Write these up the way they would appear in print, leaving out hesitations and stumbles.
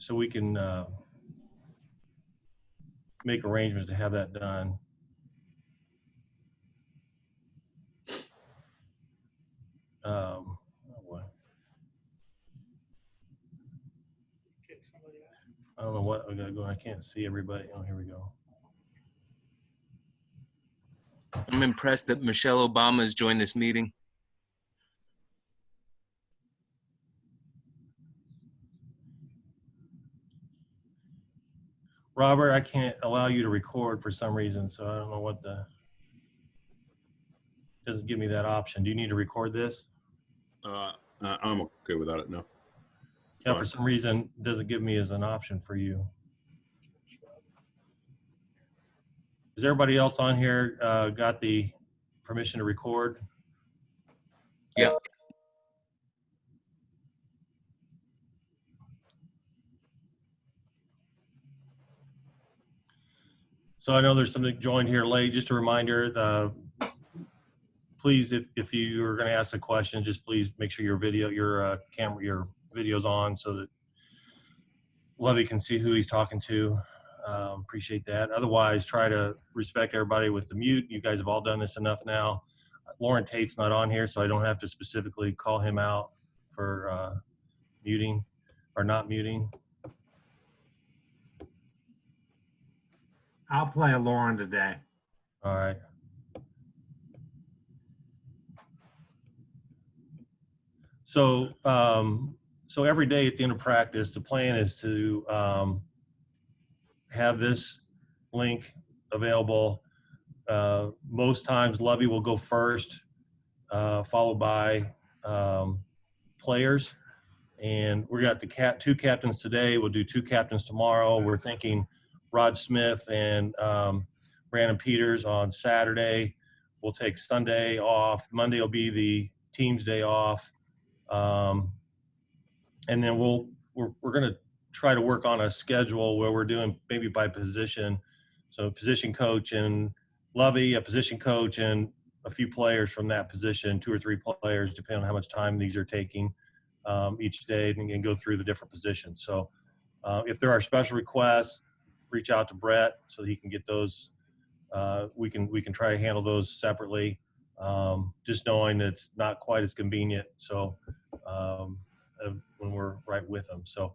so we can make arrangements to have that done. Oh boy. I don't know what I gotta go. I can't see everybody. Oh, here we go. I'm impressed that Michelle Obama has joined this meeting. Robert, I can't allow you to record for some reason, so I don't know what the, doesn't give me that option. Do you need to record this? I'm okay without it now. Yeah, for some reason, it doesn't give me as an option for you. Is everybody else on here got the permission to record? Yeah. So I know there's something joined here late. Just a reminder, please, if you are going to ask a question, just please make sure your video, your camera, your video's on so that Lovie can see who he's talking to. Appreciate that. Otherwise, try to respect everybody with the mute. You guys have all done this enough now. Lauren Tate's not on here, so I don't have to specifically call him out for muting or not muting. I'll play a Lauren today. All right. So, so every day at the end of practice, the plan is to have this link available. Most times, Lovie will go first, followed by players. And we got the two captains today. We'll do two captains tomorrow. We're thinking Rod Smith and Brandon Peters on Saturday. We'll take Sunday off. Monday will be the team's day off. And then we're going to try to work on a schedule where we're doing maybe by position. So position coach and Lovie, a position coach, and a few players from that position, 2 or 3 players, depending on how much time these are taking each day, and go through the different positions. So if there are special requests, reach out to Brett so he can get those. We can try to handle those separately. Just knowing that it's not quite as convenient. So when we're right with them. So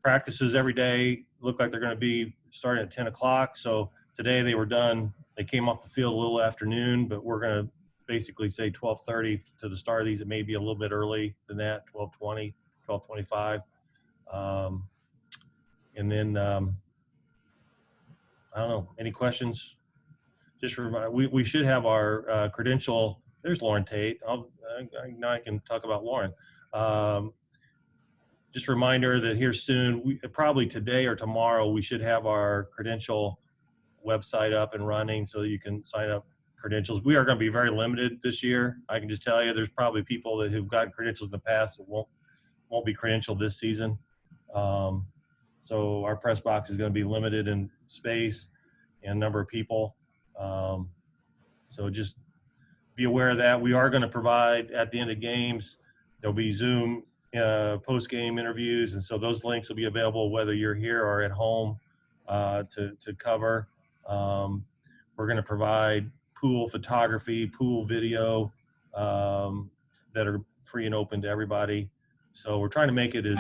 practices every day look like they're going to be starting at 10 o'clock. So today they were done. They came off the field a little afternoon, but we're going to basically say 12:30 to the start of these. It may be a little bit early than that, 12:20, 12:25. And then I don't know, any questions? Just remind, we should have our credential. There's Lauren Tate. Now I can talk about Lauren. Just a reminder that here soon, probably today or tomorrow, we should have our credential website up and running so that you can sign up credentials. We are going to be very limited this year. I can just tell you there's probably people that have gotten credentials in the past that won't be credentialed this season. So our press box is going to be limited in space and number of people. So just be aware of that. We are going to provide at the end of games, there'll be Zoom post-game interviews, and so those links will be available whether you're here or at home to cover. We're going to provide pool photography, pool video that are free and open to everybody. So we're trying to make it as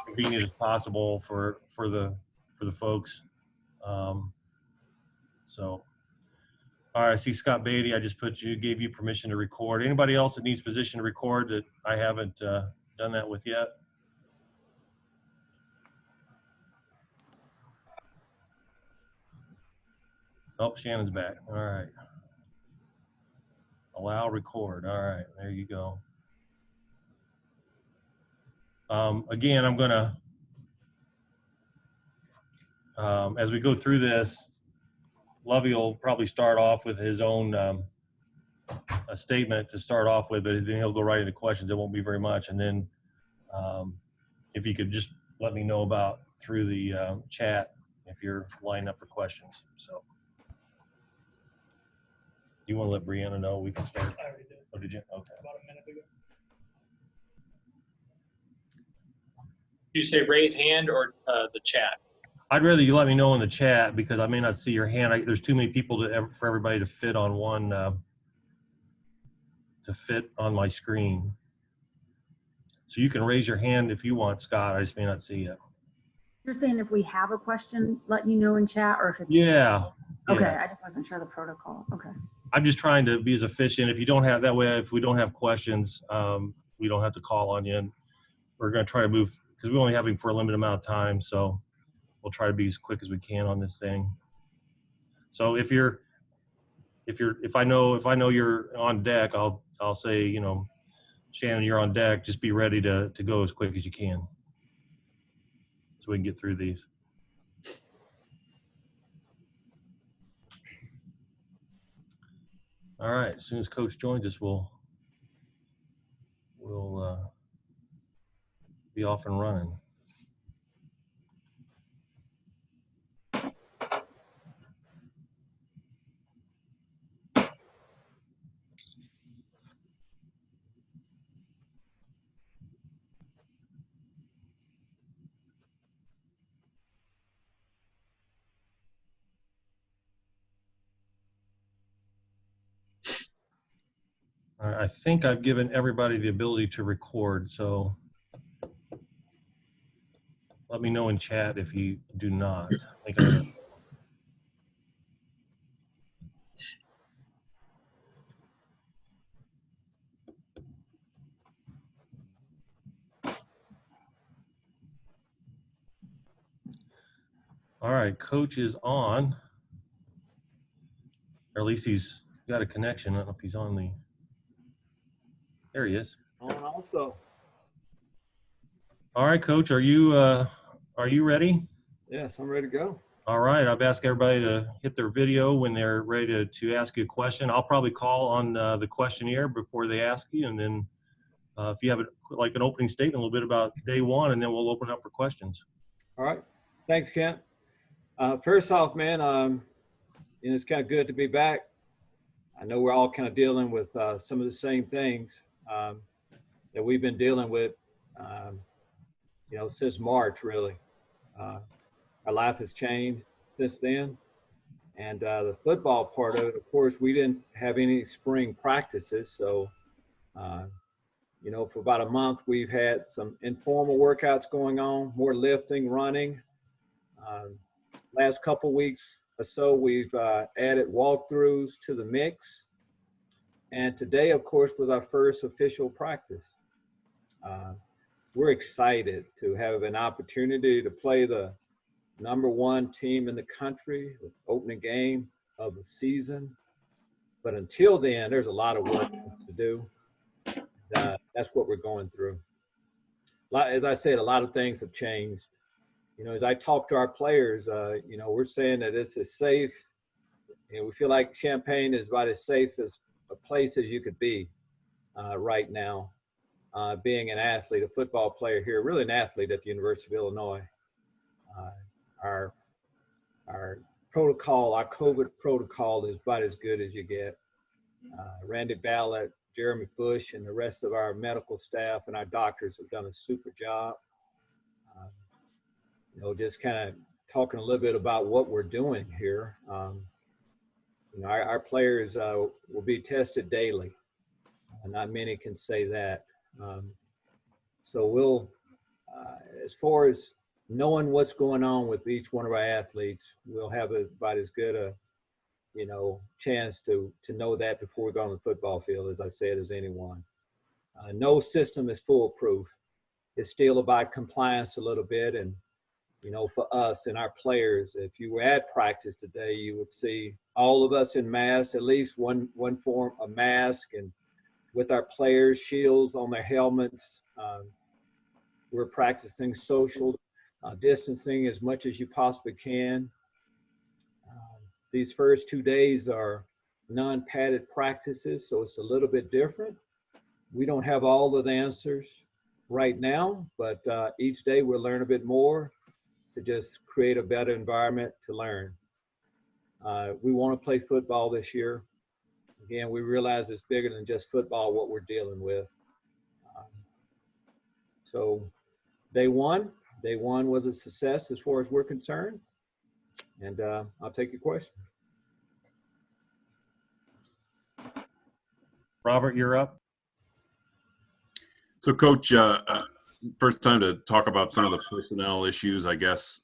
convenient as possible for the folks. So, all right, I see Scott Beatty. I just gave you permission to record. Anybody else that needs permission to record that I haven't done that with yet? Oh, Shannon's back. All right. Allow record. All right, there you go. Again, I'm gonna, as we go through this, Lovie will probably start off with his own a statement to start off with, but then he'll go right into questions. It won't be very much. And then if you could just let me know about through the chat if you're lining up for questions. So you want to let Brianna know we can start? I already did. Oh, did you? Okay. About a minute ago. You say raise hand or the chat? I'd rather you let me know in the chat because I may not see your hand. There's too many people for everybody to fit on one, to fit on my screen. So you can raise your hand if you want, Scott. I just may not see it. You're saying if we have a question, let you know in chat, or if it's Yeah. okay. Yeah. I just wasn't sure the protocol. Okay. I'm just trying to be as efficient. If you don't have that way, if we don't have questions, we don't have to call on you. And we're going to try to move because we only have him for a limited amount of time. So we'll try to be as quick as we can on this thing. So if I know you're on deck, I'll say, you know, Shannon, you're on deck. Just be ready to go as quick as you can, so we can get through these. All right. As soon as Coach joins us, we'll be off and running. All right, I think I've given everybody the ability to record, so let me know in chat if you do not. I think all right, Coach is on, or at least he's got a connection. I don't know if he's on the. There he is. On also. All right, Coach, are you ready? Yes, I'm ready to go. All right, I've asked everybody to hit their video when they're ready to ask you a question. I'll probably call on the questionnaire before they ask you, and then if you have like an opening statement, a little bit about day one, and then we'll open up for questions. All right. Thanks, Kent. First off, man, it's kind of good to be back. I know we're all kind of dealing with some of the same things that we've been dealing with, since March, really. Our life has changed since then. And the football part of it, of course, we didn't have any spring practices. So, for about a month, we've had some informal workouts going on, more lifting, running. Last couple weeks or so, we've added walkthroughs to the mix. And today, of course, was our first official practice. We're excited to have an opportunity to play the #1 team in the country, the opening game of the season. But until then, there's a lot of work to do. That's what we're going through. As I said, a lot of things have changed. As I talk to our players, we're saying that it's as safe, we feel like Champaign is about as safe as a place as you could be right now, being an athlete, a football player here, really an athlete at the University of Illinois. Our protocol, our COVID protocol is about as good as you get. Randy Ballard, Jeremy Bush, and the rest of our medical staff and our doctors have done a super job. Just kind of talking a little bit about what we're doing here. Our players will be tested daily. Not many can say that. So we'll, as far as knowing what's going on with each one of our athletes, we'll have about as good a, chance to know that before we go on the football field, as I said, as anyone. No system is foolproof. It's still about compliance a little bit. And, for us and our players, if you were at practice today, you would see all of us in masks, at least one form of mask, and with our players, shields on their helmets. We're practicing social distancing as much as you possibly can. These first 2 days are non-padded practices, so it's a little bit different. We don't have all of the answers right now, but each day we'll learn a bit more to just create a better environment to learn. We want to play football this year. Again, we realize it's bigger than just football, what we're dealing with. So day one, Day one was a success as far as we're concerned. And I'll take your question. Robert, you're up. So, Coach, first time to talk about some of the personnel issues, I guess.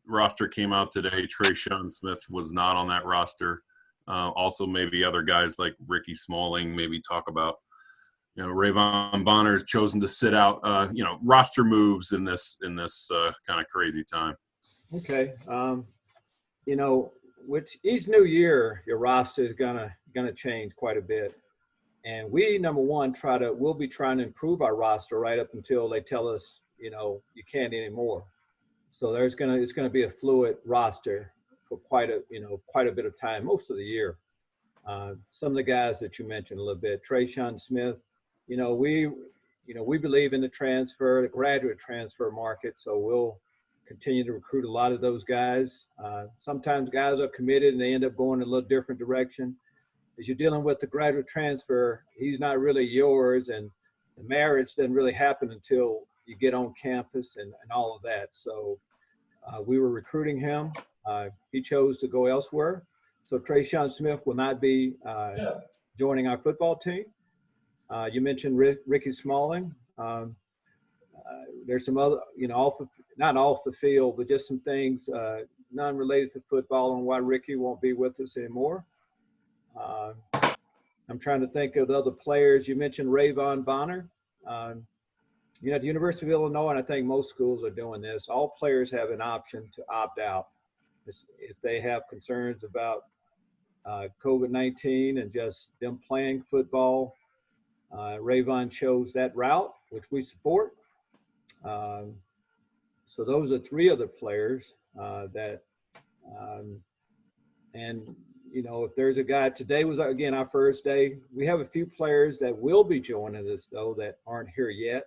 Roster came out today. Trayshawn Smith was not on that roster. Also, maybe other guys like Ricky Smalling, maybe talk about, Rayvon Bonner chosen to sit out, roster moves in this kind of crazy time. Okay. Which each new year, your roster is gonna change quite a bit. And we, number one, we'll be trying to improve our roster right up until they tell us, you can't anymore. So it's gonna be a fluid roster for quite a bit of time, most of the year. Some of the guys that you mentioned a little bit, Trayshawn Smith, we believe in the graduate transfer market. So we'll continue to recruit a lot of those guys. Sometimes guys are committed and they end up going a little different direction. As you're dealing with the graduate transfer, he's not really yours, and the marriage doesn't really happen until you get on campus and all of that. So we were recruiting him. He chose to go elsewhere. So Trayshawn Smith will not be joining our football team. You mentioned Ricky Smalling. There's some other, not off the field, but just some things non-related to football on why Ricky won't be with us anymore. I'm trying to think of the other players. You mentioned Rayvon Bonner. At the University of Illinois, and I think most schools are doing this, all players have an option to opt out if they have concerns about COVID-19 and just them playing football. Rayvon chose that route, which we support. So those are three other players if there's a guy, today was, again, our first day. We have a few players that will be joining us, though, that aren't here yet.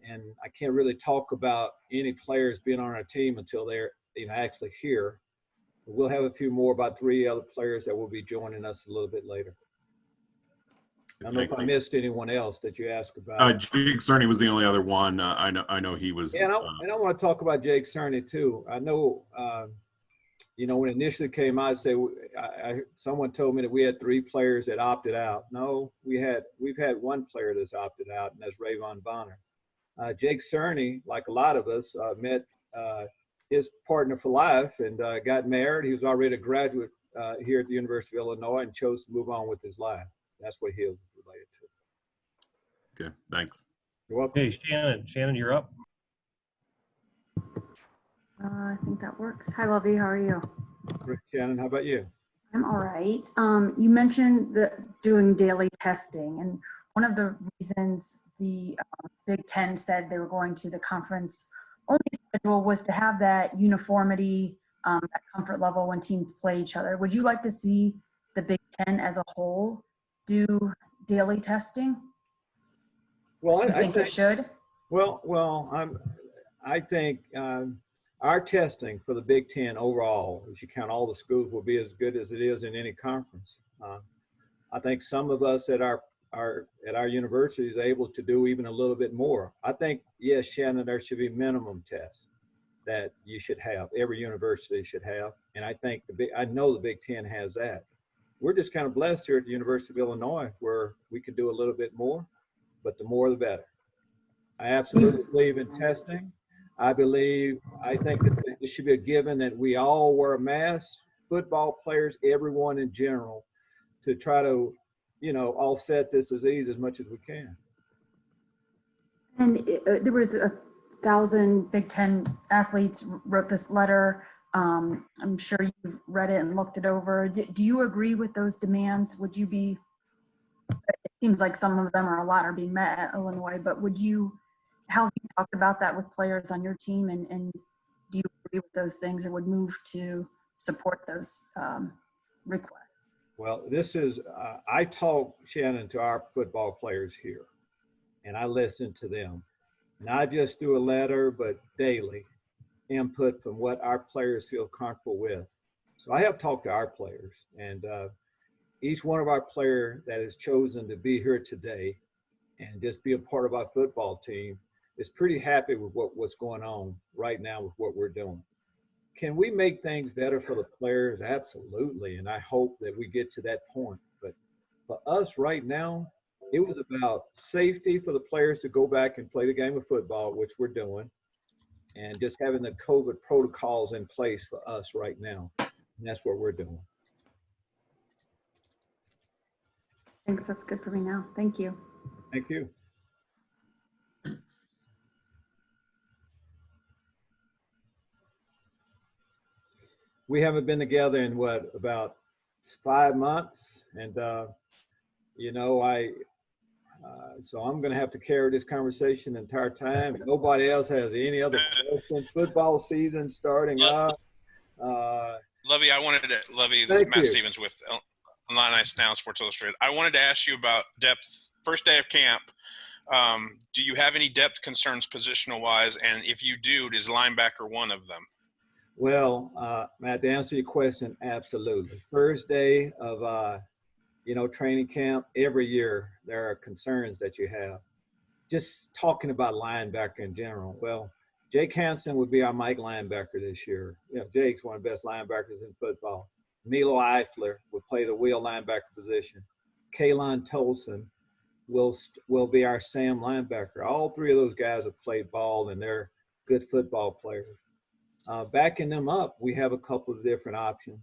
And I can't really talk about any players being on our team until they're actually here. But we'll have a few more, about three other players that will be joining us a little bit later. I don't know if I missed anyone else that you asked about. Jake Cerny was the only other one. I know he was. Yeah, and I want to talk about Jake Cerny too. I know, when it initially came out, someone told me that we had three players that opted out. No, we've had one player that's opted out, and that's Rayvon Bonner. Jake Cerny, like a lot of us, met his partner for life and got married. He was already a graduate here at the University of Illinois and chose to move on with his life. That's what he was related to. Okay, thanks. You're welcome. Hey, Shannon, you're up. I think that works. Hi, Lovie. How are you? Rick, Shannon, how about you? I'm all right. You mentioned doing daily testing, and one of the reasons the Big Ten said they were going to the conference only schedule was to have that uniformity, that comfort level when teams play each other. Would you like to see the Big Ten as a whole do daily testing? Well, I think it should. I think our testing for the Big Ten overall, as you count all the schools, will be as good as it is in any conference. I think some of us at our university is able to do even a little bit more. I think, yes, Shannon, there should be minimum tests that you should have. Every university should have, and I think I know the Big Ten has that. We're just kind of blessed here at the University of Illinois where we can do a little bit more, but the more the better. I absolutely believe in testing. I think that it should be a given that we all wear masks, football players, everyone in general, to try to, offset this disease as much as we can. And there was 1,000 Big Ten athletes wrote this letter. I'm sure you've read it and looked it over. Do you agree with those demands? It seems like some of them a lot are being met at Illinois, but how have you talked about that with players on your team, and do you agree with those things or would move to support those requests? Well, I talk, Shannon, to our football players here, and I listen to them, not just through a letter, but daily input from what our players feel comfortable with. So I have talked to our players, and each one of our players that has chosen to be here today and just be a part of our football team, is pretty happy with what's going on right now with what we're doing. Can we make things better for the players? Absolutely. And I hope that we get to that point. But for us right now, it was about safety for the players to go back and play the game of football, which we're doing, and just having the COVID protocols in place for us right now. And that's what we're doing. Thanks. That's good for me now. Thank you. Thank you. We haven't been together in what, about 5 months, and you know, so I'm going to have to carry this conversation the entire time. Nobody else has any other questions. Football season starting up. Lovie, Lovie, this Thank is Matt you. Stevens with Illini Now Sports Illustrated. I wanted to ask you about depth. First day of camp, do you have any depth concerns positional wise? And if you do, is linebacker one of them? Well, Matt, to answer your question, absolutely. First day of, you know, training camp, every year there are concerns that you have. Just talking about linebacker in general. Well, Jake Hansen would be our Mike linebacker this year. You know, Jake's one of the best linebackers in football. Milo Eifler would play the wheel linebacker position. Kaylon Tolson will be our Sam linebacker. All three of those guys have played ball, and they're good football players. Backing them up, we have a couple of different options.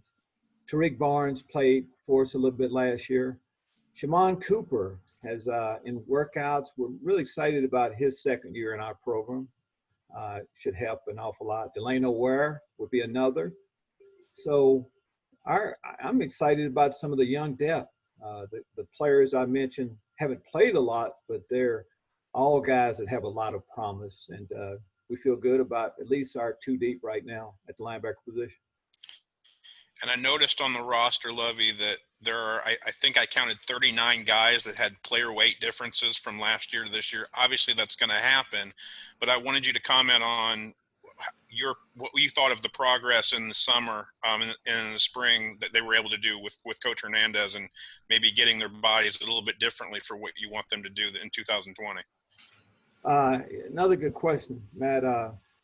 Tariq Barnes played for us a little bit last year. Shimon Cooper has, in workouts, we're really excited about his second year in our program. Should help an awful lot. Delano Ware would be another. So I'm excited about some of the young depth. The players I mentioned haven't played a lot, but they're all guys that have a lot of promise. And we feel good about at least our two deep right now at the linebacker position. And I noticed on the roster, Lovie, that there are, I think I counted 39 guys that had player weight differences from last year to this year. Obviously, that's going to happen, but I wanted you to comment on what you thought of the progress in the summer and in the spring that they were able to do with Coach Hernandez, and maybe getting their bodies a little bit differently for what you want them to do in 2020. Another good question, Matt.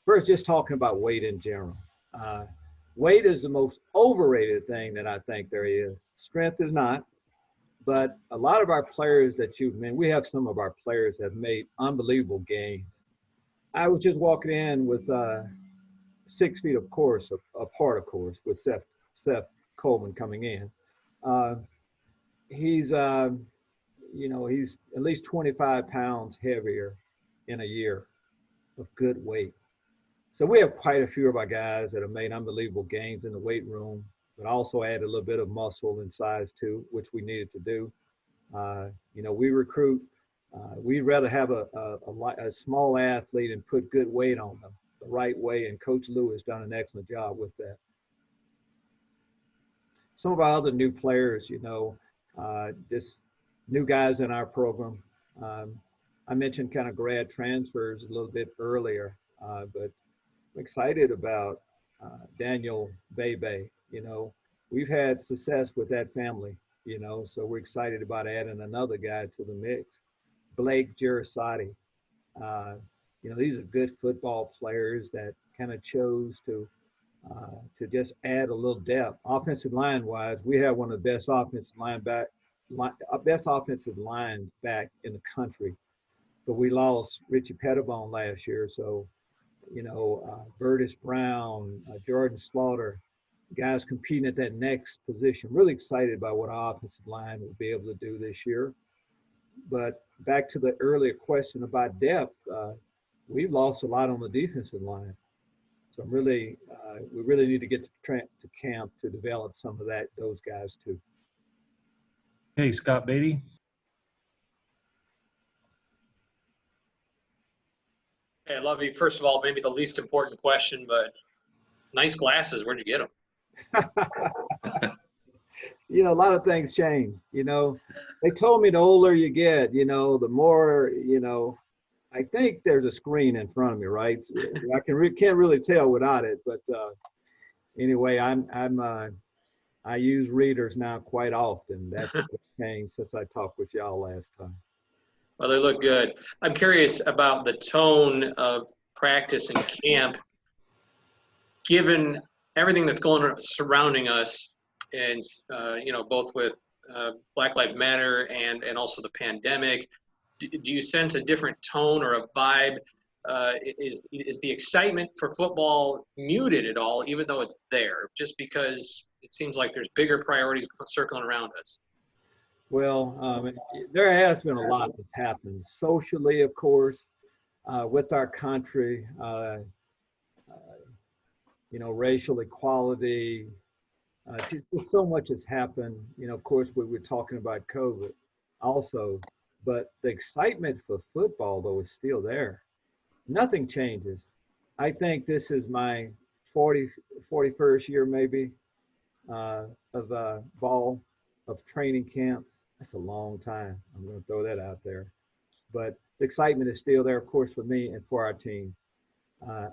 First, just talking about weight in general. Weight is the most overrated thing that I think there is. Strength is not, but a lot of our players that you've mentioned, we have some of our players that have made unbelievable gains. I was just walking in with 6 feet of course, apart, of course, with Seth Coleman coming in. He's, you know, he's at least 25 pounds heavier in a year of good weight. So we have quite a few of our guys that have made unbelievable gains in the weight room, but also add a little bit of muscle and size too, which we needed to do. You know, we recruit, we'd rather have a small athlete and put good weight on them the right way, and Coach Lou has done an excellent job with that. Some of our other new players, you know, just new guys in our program. I mentioned kind of grad transfers a little bit earlier, but I'm excited about Daniel Bebe. You know, we've had success with that family, you know, so we're excited about adding another guy to the mix. Blake Girasati. You know, these are good football players that kind of chose to just add a little depth. Offensive line wise, we have one of the best offensive lines back in the country, but we lost Richie Pettibone last year. So, you know, Burtis Brown, Jordan Slaughter, guys competing at that next position. Really excited about what our offensive line will be able to do this year. But back to the earlier question about depth, we've lost a lot on the defensive line. So we really need to get to camp to develop some of those guys too. Hey, Scott Beatty. Hey, Lovie, first of all, maybe the least important question, but nice glasses. Where'd you get them? You know, a lot of things change. You know, they told me the older you get, you know, the more, you know, I think there's a screen in front of me, right? I can't really tell without it, but anyway, I use readers now quite often. That's changed since I talked with y'all last time. Well, they look good. I'm curious about the tone of practice and camp, given everything that's going on surrounding us, and both with Black Lives Matter and also the pandemic. Do you sense a different tone or a vibe? Is the excitement for football muted at all, even though it's there, just because it seems like there's bigger priorities circling around us? Well, there has been a lot that's happened socially, of course, with our country, racial equality. Just so much has happened. Of course, we were talking about COVID also, but the excitement for football, though, is still there. Nothing changes. I think this is my 41st year maybe of training camp. That's a long time. I'm going to throw that out there. But the excitement is still there, of course, for me and for our team.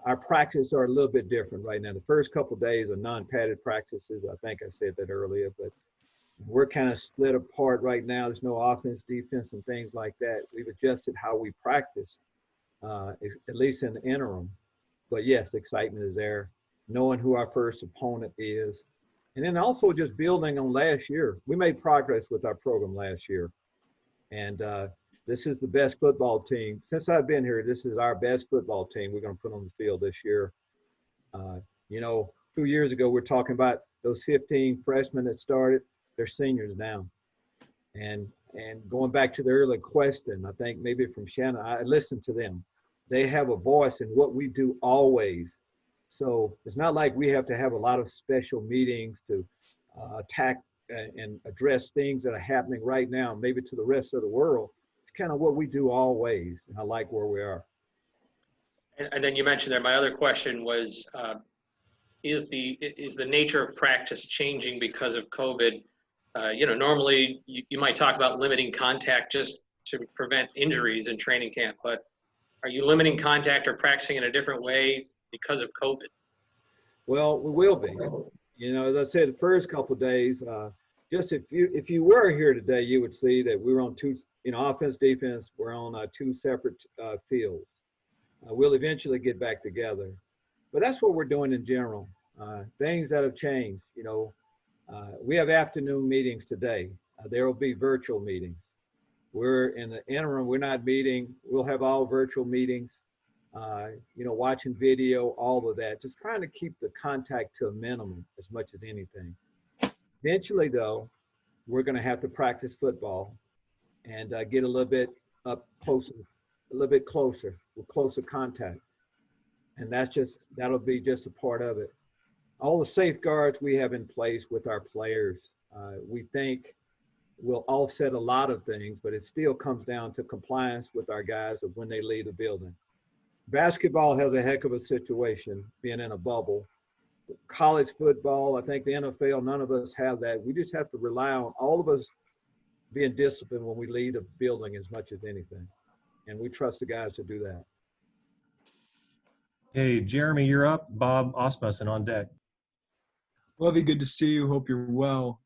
Our practices are a little bit different right now. The first couple of days are non-padded practices. I think I said that earlier, but we're kind of split apart right now. There's no offense, defense, and things like that. We've adjusted how we practice, at least in the interim. But yes, the excitement is there, knowing who our first opponent is. And then also just building on last year. We made progress with our program last year. And this is the best football team. Since I've been here, this is our best football team we're going to put on the field this year. 2 years ago, we're talking about those 15 freshmen that started. They're seniors now. And going back to the earlier question, I think maybe from Shannon, I listened to them. They have a voice in what we do always. So it's not like we have to have a lot of special meetings to attack and address things that are happening right now, maybe to the rest of the world. It's kind of what we do always, and I like where we are. And then you mentioned there, my other question was, is the nature of practice changing because of COVID? Normally you might talk about limiting contact just to prevent injuries in training camp, but are you limiting contact or practicing in a different way because of COVID? Well, we will be. As I said, the first couple of days, just if you were here today, you would see that we were on two, offense, defense, we're on two separate fields. We'll eventually get back together. But that's what we're doing in general. Things that have changed, we have afternoon meetings today. There will be virtual meetings. We're in the interim, we're not meeting. We'll have all virtual meetings, watching video, all of that. Just trying to keep the contact to a minimum as much as anything. Eventually, though, we're going to have to practice football and get a little bit up closer, a little bit closer, with closer contact. And that'll be just a part of it. All the safeguards we have in place with our players, we think will offset a lot of things, but it still comes down to compliance with our guys of when they leave the building. Basketball has a heck of a situation being in a bubble. College football, I think the NFL, none of us have that. We just have to rely on all of us being disciplined when we leave the building as much as anything. And we trust the guys to do that. Hey, Jeremy, you're up. Bob Osmussen on deck. Lovie, good to see you. Hope you're well.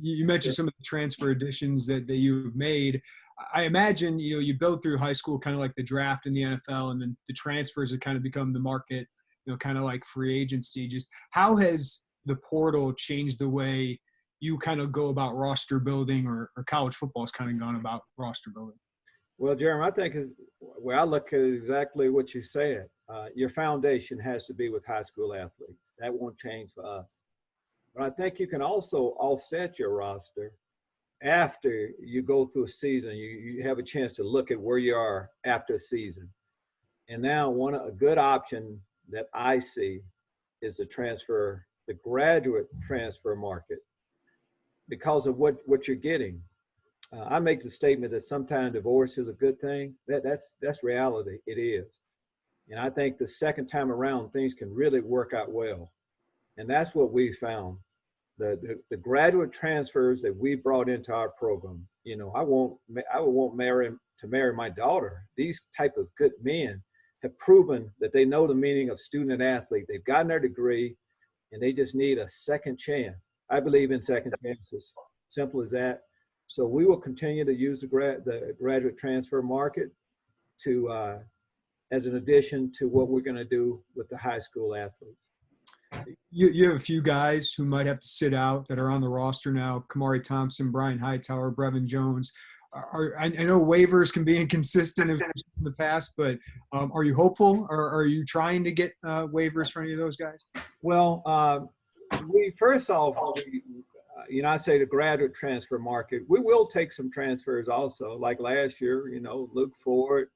You mentioned some of the transfer additions that you've made. I imagine, you build through high school kind of like the draft in the NFL, and then the transfers have kind of become the market, kind of like free agency. Just how has the portal changed the way you kind of go about roster building, or college football has kind of gone about roster building? Well, Jeremy, I think where I look at exactly what you said. Your foundation has to be with high school athletes. That won't change for us. But I think you can also offset your roster after you go through a season. You have a chance to look at where you are after a season. And now a good option that I see is the graduate transfer market, because of what you're getting. I make the statement that sometimes divorce is a good thing. That's reality. It is. And I think the second time around, things can really work out well. And that's what we found. The graduate transfers that we brought into our program, I won't marry my daughter. These type of good men have proven that they know the meaning of student and athlete. They've gotten their degree, and they just need a second chance. I believe in second chances. Simple as that. So we will continue to use the graduate transfer market to as an addition to what we're going to do with the high school athletes. You have a few guys who might have to sit out that are on the roster now: Kamari Thompson, Brian Hightower, Brevin Jones. I know waivers can be inconsistent in the past, but are you hopeful, or are you trying to get waivers for any of those guys? Well, first off, I say the graduate transfer market, we will take some transfers also. Like last year, Luke Ford,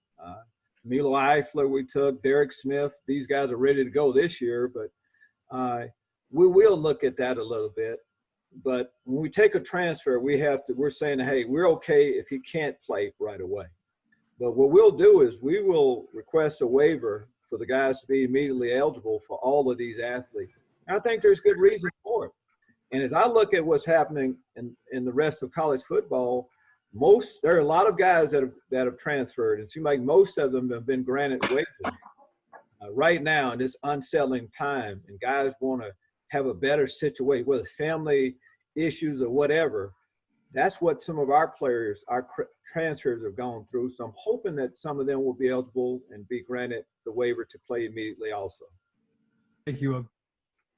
Milo Eifler we took, Derek Smith. These guys are ready to go this year, but we will look at that a little bit. But when we take a transfer, we're saying, hey, we're okay if he can't play right away. But what we'll do is we will request a waiver for the guys to be immediately eligible for all of these athletes. And I think there's good reason for it. And as I look at what's happening in the rest of college football, there are a lot of guys that have transferred. It seems like most of them have been granted waivers right now in this unsettling time. And guys want to have a better situation, whether it's family issues or whatever. That's what some of our players, our transfers have gone through. So I'm hoping that some of them will be eligible and be granted the waiver to play immediately also. Thank you.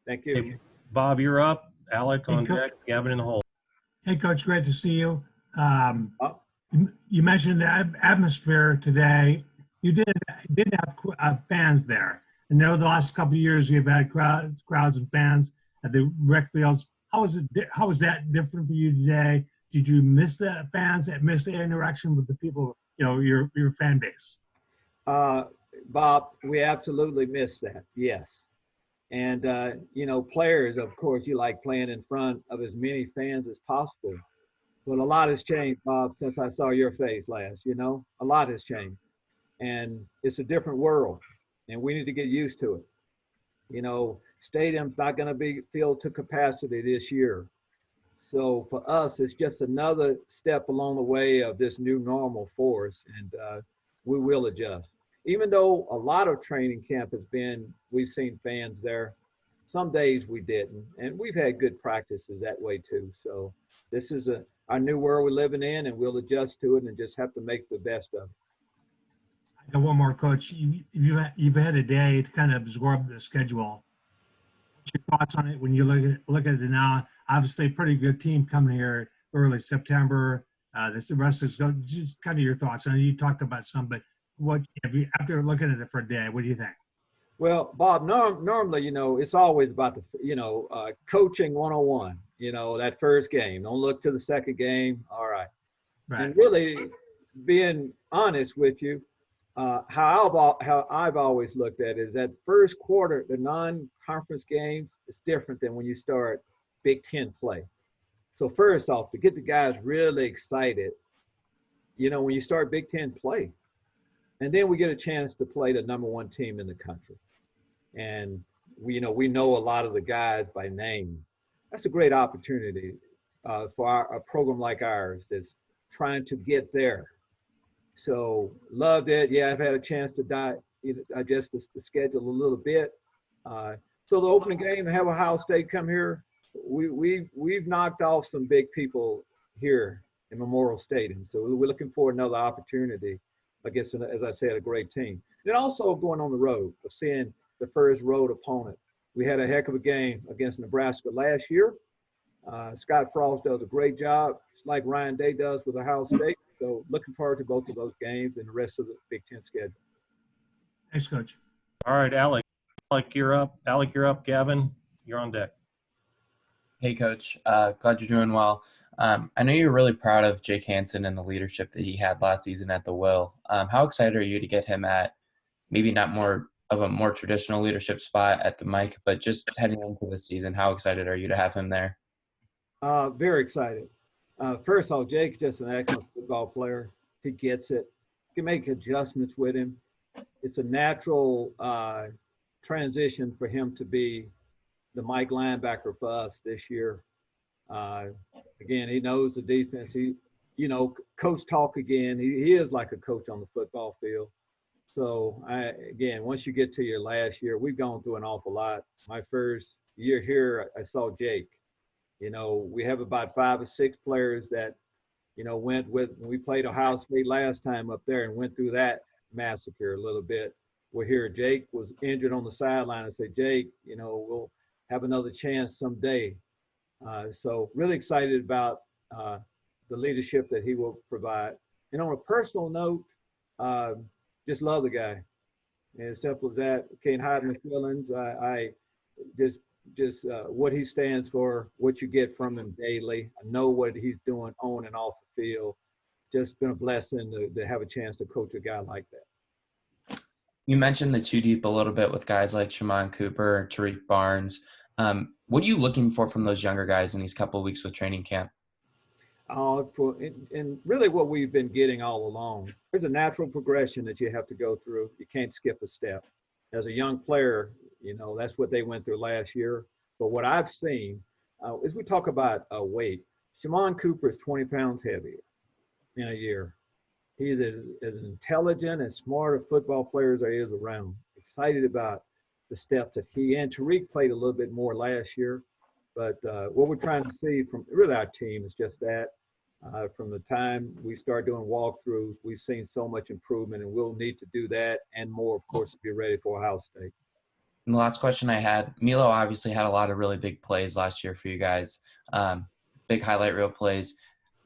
Thank you. Hey, Bob, you're up. Alec on deck, Gavin in the hole. Hey, Coach, great to see you. You mentioned the atmosphere today. You did have fans there. I know the last couple of years you've had crowds and fans at the rec fields. How was that different for you today? Did you miss the fans, miss the interaction with the people, your fan base? Bob, we absolutely missed that. Yes. And, players, of course, you like playing in front of as many fans as possible. But a lot has changed, Bob, since I saw your face last, a lot has changed. And it's a different world, and we need to get used to it. Stadium's not going to be filled to capacity this year. So for us, it's just another step along the way of this new normal for us, and we will adjust. Even though a lot of training camp we've seen fans there, some days we didn't, and we've had good practices that way too. So this is our new world we're living in, and we'll adjust to it and just have to make the best of it. I got one more, Coach. You've had a day to kind of absorb the schedule. What's your thoughts on it when you look at it now? Obviously, a pretty good team coming here early September. The rest is just kind of your thoughts. I know you talked about some, but after looking at it for a day, what do you think? Well, Bob, normally, it's always about the, coaching 101, that first game. Don't look to the second game. All right. And really being honest with you, how I've always looked at it is that first quarter, the non-conference games, is different than when you start Big Ten play. So first off, to get the guys really excited, when you start Big Ten play, and then we get a chance to play the number one team in the country. And we know a lot of the guys by name. That's a great opportunity for a program like ours that's trying to get there. So loved it. Yeah, I've had a chance to digest the schedule a little bit. So the opening game, have Ohio State come here. We've knocked off some big people here in Memorial Stadium. So we're looking for another opportunity against, as I said, a great team. And also going on the road of seeing the first road opponent. We had a heck of a game against Nebraska last year. Scott Frost does a great job, just like Ryan Day does with Ohio State. So looking forward to both of those games and the rest of the Big Ten schedule. Thanks, Coach. All right, Alec. Alec, you're up. Gavin, you're on deck. Hey, Coach. Glad you're doing well. I know you're really proud of Jake Hansen and the leadership that he had last season at the Will. How excited are you to get him at maybe not more of a more traditional leadership spot at the mic, but just heading into the season? How excited are you to have him there? Very excited. First off, Jake's just an excellent football player. He gets it. You can make adjustments with him. It's a natural transition for him to be the Mike linebacker for us this year. Again, he knows the defense. He's, coach talk again. He is like a coach on the football field. So, again, once you get to your last year, we've gone through an awful lot. My first year here, I saw Jake. We have about 5 or 6 players that went with, when we played Ohio State last time up there and went through that massacre a little bit. We're here. Jake was injured on the sideline. I said, Jake, we'll have another chance someday. So really excited about the leadership that he will provide. And on a personal note, just love the guy. And as simple as that. Can't hide my feelings. I just what he stands for, what you get from him daily. I know what he's doing on and off the field. Just been a blessing to have a chance to coach a guy like that. You mentioned the two deep a little bit with guys like Shimon Cooper, Tariq Barnes. What are you looking for from those younger guys in these couple of weeks with training camp? And really what we've been getting all along, there's a natural progression that you have to go through. You can't skip a step. As a young player, that's what they went through last year. But what I've seen, as we talk about weight, Shimon Cooper is 20 pounds heavier in a year. He's as intelligent and smart a football player as there is around. Excited about the step that he and Tariq played a little bit more last year. But what we're trying to see from really our team is just that. From the time we start doing walkthroughs, we've seen so much improvement, and we'll need to do that and more, of course, to be ready for Ohio State. And the last question I had, Milo obviously had a lot of really big plays last year for you guys, big highlight reel plays.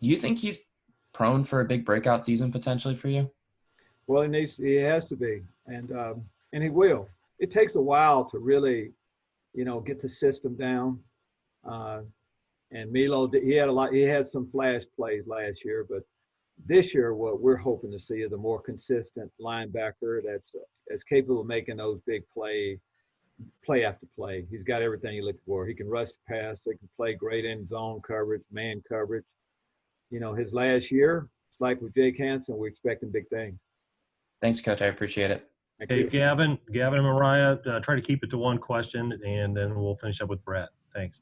Do you think he's prone for a big breakout season potentially for you? Well, he has to be, and he will. It takes a while to really, get the system down. And Milo, he had some flash plays last year, but this year what we're hoping to see is a more consistent linebacker that's as capable of making those big play after play. He's got everything you look for. He can rush the pass. He can play great in zone coverage, man coverage. His last year, it's like with Jake Hansen, we're expecting big things. Thanks, Coach. I appreciate it. Hey, Gavin and Mariah, try to keep it to one question, and then we'll finish up with Brett. Thanks.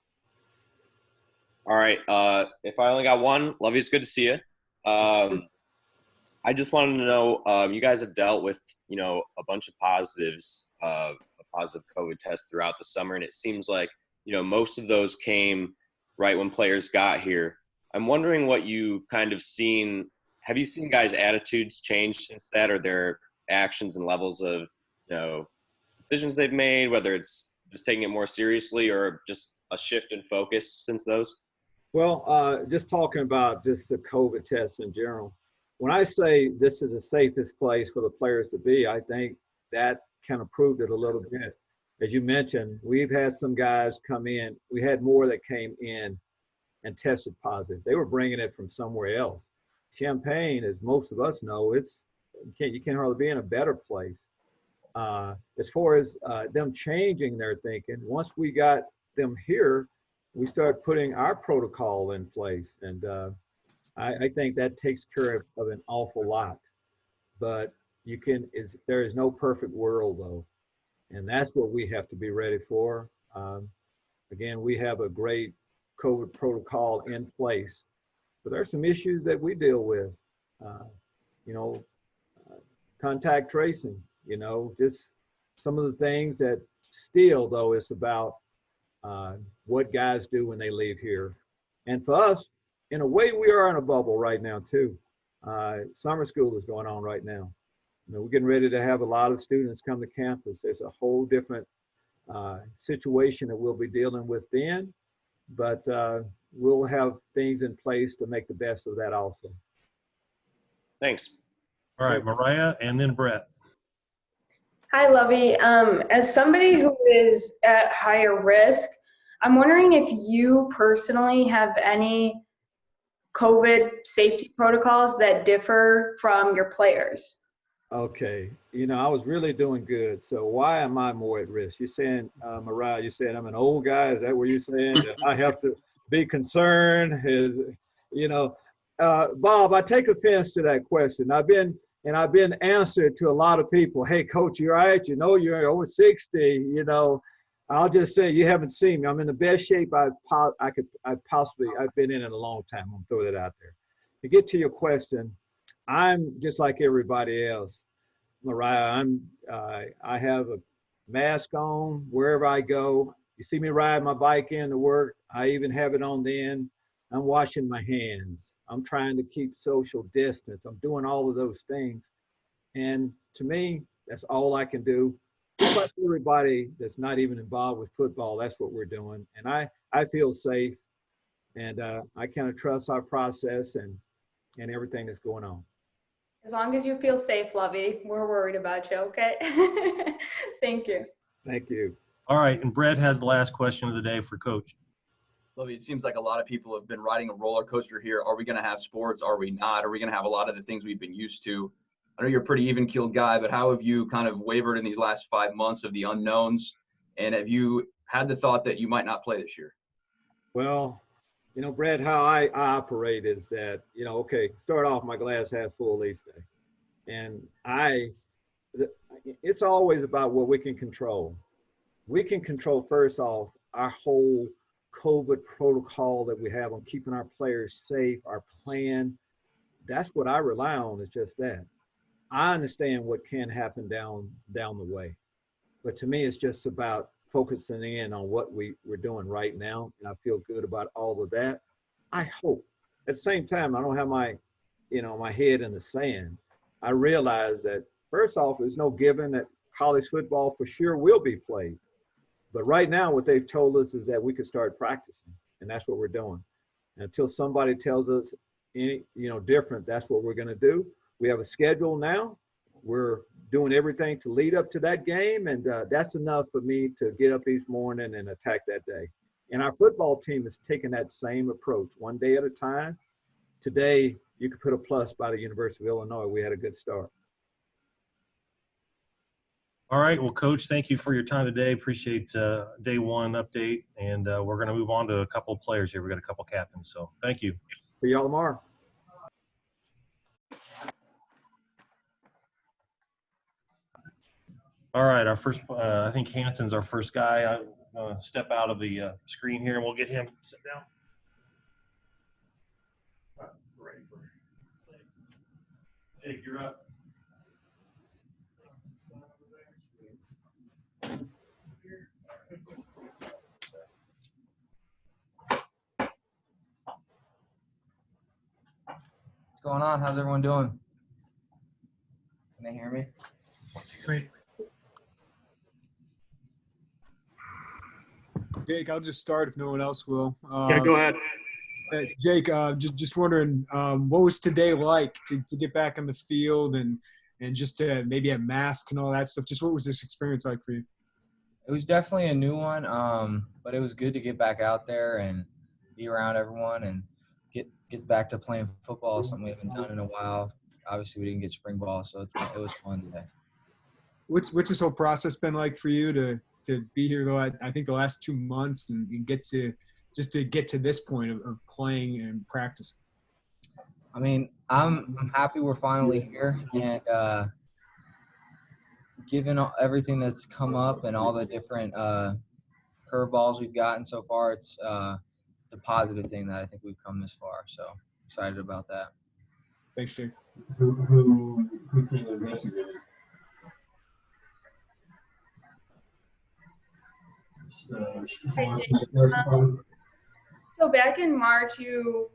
All right. If I only got one, Lovie, it's good to see you. I just wanted to know, you guys have dealt with, a bunch of positives, a positive COVID test throughout the summer, and it seems like, most of those came right when players got here. I'm wondering what you kind of seen. Have you seen guys' attitudes change since that, or their actions and levels of, decisions they've made, whether it's just taking it more seriously or just a shift in focus since those? Well, just talking about just the COVID test in general, when I say this is the safest place for the players to be, I think that kind of proved it a little bit. As you mentioned, we've had some guys come in. We had more that came in and tested positive. They were bringing it from somewhere else. Champaign, as most of us know, you can't hardly be in a better place. As far as them changing their thinking, once we got them here, we start putting our protocol in place. And I think that takes care of an awful lot. But there is no perfect world, though. And that's what we have to be ready for. Again, we have a great COVID protocol in place. But there are some issues that we deal with. Contact tracing, just some of the things that still, though, it's about what guys do when they leave here. And for us, in a way, we are in a bubble right now, too. Summer school is going on right now. We're getting ready to have a lot of students come to campus. There's a whole different situation that we'll be dealing with then, but we'll have things in place to make the best of that also. Thanks. All right, Mariah, and then Brett. Hi, Lovie. As somebody who is at higher risk, I'm wondering if you personally have any COVID safety protocols that differ from your players. Okay. I was really doing good. So why am I more at risk? You're saying, Mariah, you're saying I'm an old guy. Is that what you're saying? That I have to be concerned? Bob, I take offense to that question. I've been answered to a lot of people. Hey, coach, you're right. You're over 60. I'll just say you haven't seen me. I'm in the best shape I've been in a long time. I'm gonna throw that out there. To get to your question, I'm just like everybody else, Mariah. I have a mask on wherever I go. You see me ride my bike into work. I even have it on then. I'm washing my hands. I'm trying to keep social distance. I'm doing all of those things. And to me, that's all I can do. Plus everybody that's not even involved with football, that's what we're doing. And I feel safe, and I kind of trust our process and everything that's going on. As long as you feel safe, Lovie, we're worried about you, okay? Thank you. Thank you. All right, and Brett has the last question of the day for Coach. Lovie, it seems like a lot of people have been riding a roller coaster here. Are we going to have sports? Are we not? Are we going to have a lot of the things we've been used to? I know you're a pretty even-keeled guy, but how have you kind of wavered in these last 5 months of the unknowns? And have you had the thought that you might not play this year? Well, you know, Brett, how I operate is that, you know, okay, start off my glass half full each day. And it's always about what we can control. We can control, first off, our whole COVID protocol that we have on keeping our players safe, our plan. That's what I rely on, is just that. I understand what can happen down the way. But to me, it's just about focusing in on what we're doing right now. And I feel good about all of that. I hope. At the same time, I don't have my head in the sand. I realize that, first off, there's no given that college football for sure will be played. But right now, what they've told us is that we could start practicing, and that's what we're doing. And until somebody tells us different, that's what we're going to do. We have a schedule now. We're doing everything to lead up to that game, and that's enough for me to get up each morning and attack that day. And our football team is taking that same approach, one day at a time. Today, you could put a plus by the University of Illinois. We had a good start. All right. Well, Coach, thank you for your time today. Appreciate day one update. And we're going to move on to a couple of players here. We got a couple captains. So thank you. See y'all tomorrow. All right. Our first, I think Hansen's our first guy. I'm going to step out of the screen here and we'll get him to sit down. Ready for Jake, you're up. What's going on? How's everyone doing? Can they hear me? Great. Jake, I'll just start if no one else will. Yeah, go ahead. Jake, just wondering, what was today like to get back on the field and just to maybe have masks and all that stuff? Just what was this experience like for you? It was definitely a new one, but it was good to get back out there and be around everyone and get back to playing football, something we haven't done in a while. Obviously, we didn't get spring ball, so it was fun today. What's this whole process been like for you to be here, though? I think the last 2 months and get to this point of playing and practicing. I mean, I'm happy we're finally here, and given everything that's come up and all the different curveballs we've gotten so far, it's a positive thing that I think we've come this far. So excited about that. Thanks, Jake. Who can investigate? So back in March, you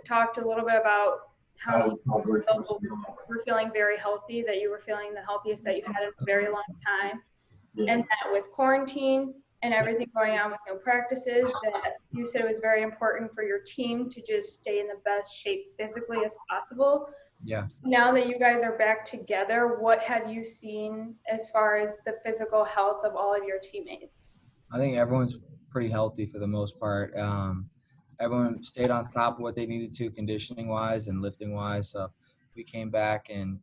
talked a little bit about how you were feeling very healthy, that you were feeling the healthiest that you had in a very long time. Yeah. And that with quarantine and everything going on with no practices, that you said it was very important for your team to just stay in the best shape physically as possible. Yeah. Now that you guys are back together, what have you seen as far as the physical health of all of your teammates? I think everyone's pretty healthy for the most part. Everyone stayed on top of what they needed to conditioning-wise and lifting-wise. So we came back and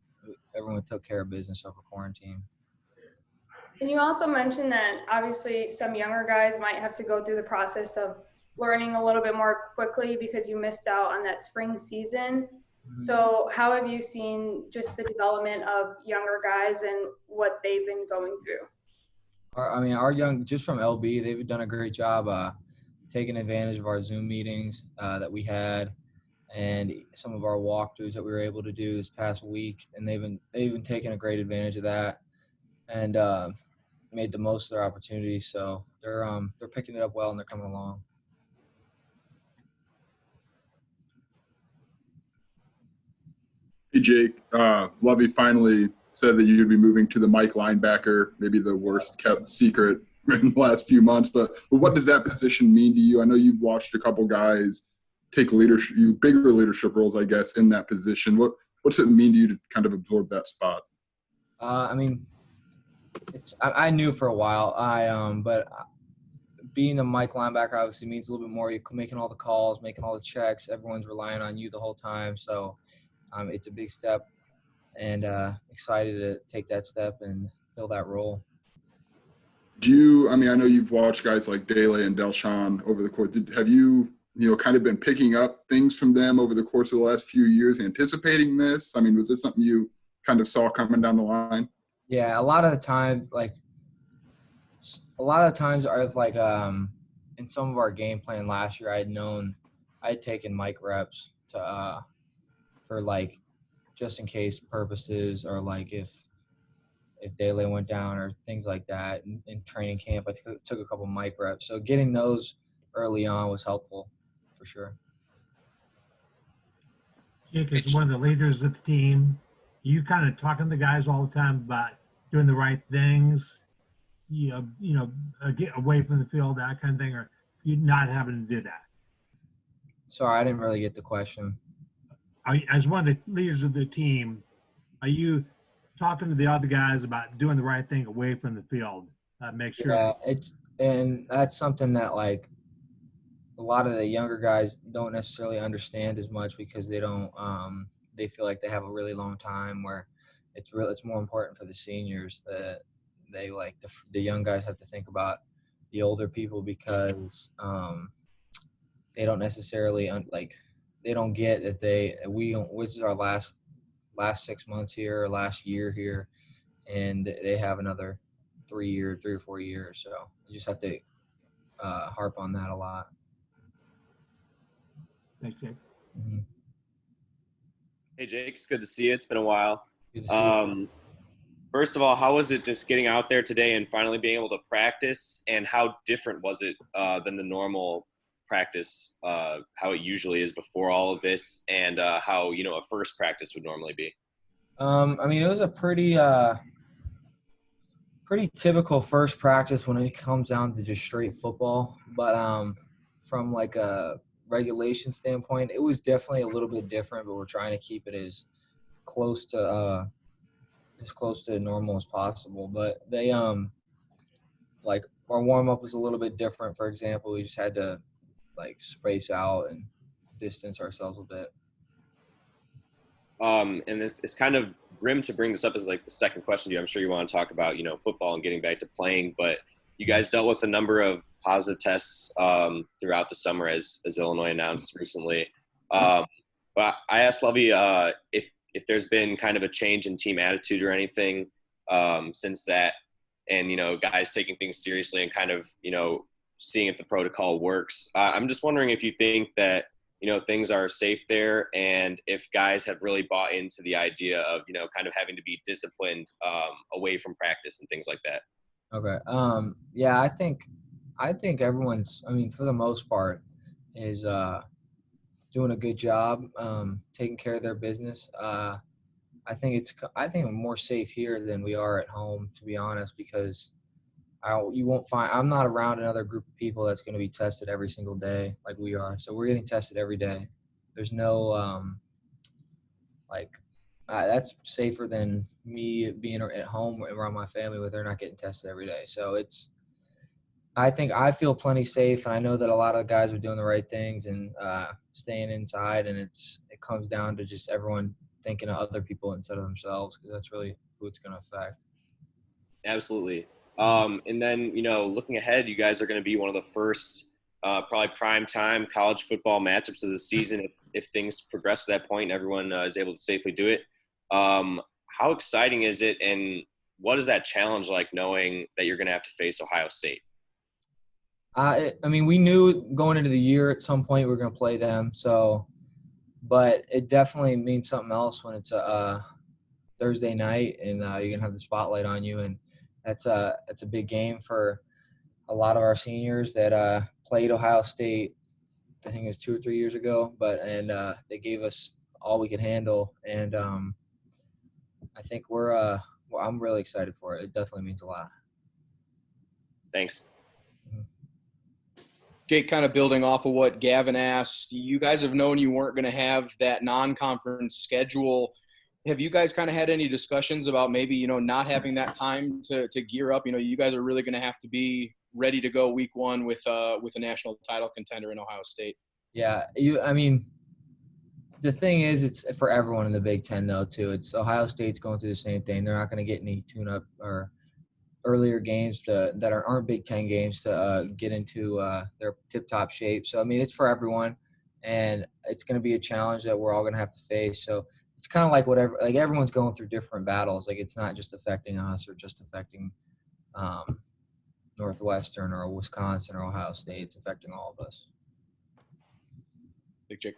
everyone took care of business over quarantine. And you also mentioned that obviously some younger guys might have to go through the process of learning a little bit more quickly because you missed out on that spring season. Mm-hmm. So how have you seen just the development of younger guys and what they've been going through? Our young, just from LB, they've done a great job taking advantage of our Zoom meetings that we had and some of our walkthroughs that we were able to do this past week. And they've been taking a great advantage of that and made the most of their opportunities. So they're picking it up well and they're coming along. Hey, Jake. Lovie finally said that you'd be moving to the Mike linebacker, maybe the worst kept secret in the last few months. But what does that position mean to you? I know you've watched a couple guys take leadership, bigger leadership roles, I guess, in that position. What's it mean to you to kind of absorb that spot? I mean, I knew for a while. But being a Mike linebacker obviously means a little bit more. You're making all the calls, making all the checks. Everyone's relying on you the whole time. So it's a big step, and excited to take that step and fill that role. I know you've watched guys like Dele and Delshon over the course. Have you kind of been picking up things from them over the course of the last few years, anticipating this? I mean, was this something you kind of saw coming down the line? Yeah, a lot of the times I've in some of our game plan last year, I'd taken Mike reps to for just in case purposes, or if Dele went down or things like that in training camp. I took a couple Mike reps, so getting those early on was helpful for sure. Jake is one of the leaders of the team. You kind of talking to the guys all the time about doing the right things, get away from the field, that kind of thing, or you not having to do that? Sorry, I didn't really get the question. As one of the leaders of the team, are you talking to the other guys about doing the right thing away from the field? Make sure. Yeah, and that's something that a lot of the younger guys don't necessarily understand as much, because they don't they feel like they have a really long time, where it's more important for the seniors that they the young guys have to think about the older people, because they don't necessarily they don't get that this is our last 6 months here, or last year here, and they have another 3 or 4 years. So you just have to harp on that a lot. Thanks, Jake. Mm-hmm. Hey, Jake, it's good to see you. It's been a while. Good to see you. First of all, how was it just getting out there today and finally being able to practice? And how different was it than the normal practice, how it usually is before all of this, and how a first practice would normally be? It was a pretty typical first practice when it comes down to just straight football. But from a regulation standpoint, it was definitely a little bit different. But we're trying to keep it as close to normal as possible. But they our warm up was a little bit different. For example, we just had to space out and distance ourselves a bit. And it's kind of grim to bring this up as the second question to you. I'm sure you want to talk about football and getting back to playing, but you guys dealt with a number of positive tests throughout the summer, as Illinois announced recently. But I asked Lovie if there's been kind of a change in team attitude or anything since that, and guys taking things seriously and kind of seeing if the protocol works. I'm just wondering if you think that things are safe there, and if guys have really bought into the idea of kind of having to be disciplined away from practice and things like that. Okay. Yeah, I think everyone's, for the most part, is doing a good job taking care of their business. I think we're more safe here than we are at home, to be honest, because you won't find – I'm not around another group of people that's going to be tested every single day like we are. So we're getting tested every day. There's no that's safer than me being at home around my family where they're not getting tested every day. So I think I feel plenty safe, and I know that a lot of guys are doing the right things and staying inside, and it comes down to just everyone thinking of other people instead of themselves, because that's really who it's going to affect. Absolutely. And then, looking ahead, you guys are going to be one of the first probably prime time college football matchups of the season if things progress to that point and everyone is able to safely do it. How exciting is it, and what is that challenge like, knowing that you're going to have to face Ohio State? We knew going into the year at some point we were going to play them. So, but it definitely means something else when it's a Thursday night and you're going to have the spotlight on you, and it's a big game for a lot of our seniors that played Ohio State. I think it was 2 or 3 years ago, and they gave us all we can handle. And I think I'm really excited for it. It definitely means a lot. Thanks. Jake, kind of building off of what Gavin asked, you guys have known you weren't going to have that non-conference schedule. Have you guys kind of had any discussions about maybe, not having that time to gear up? You guys are really going to have to be ready to go week one with a national title contender in Ohio State. Yeah. The thing is, it's for everyone in the Big Ten, though, too. It's Ohio State's going through the same thing. They're not going to get any tune-up or earlier games that aren't Big Ten games to get into their tip-top shape. So, it's for everyone, and it's going to be a challenge that we're all going to have to face. So, it's kind of like everyone's going through different battles. Like, it's not just affecting us or just affecting Northwestern or Wisconsin or Ohio State. It's affecting all of us. Big Jake.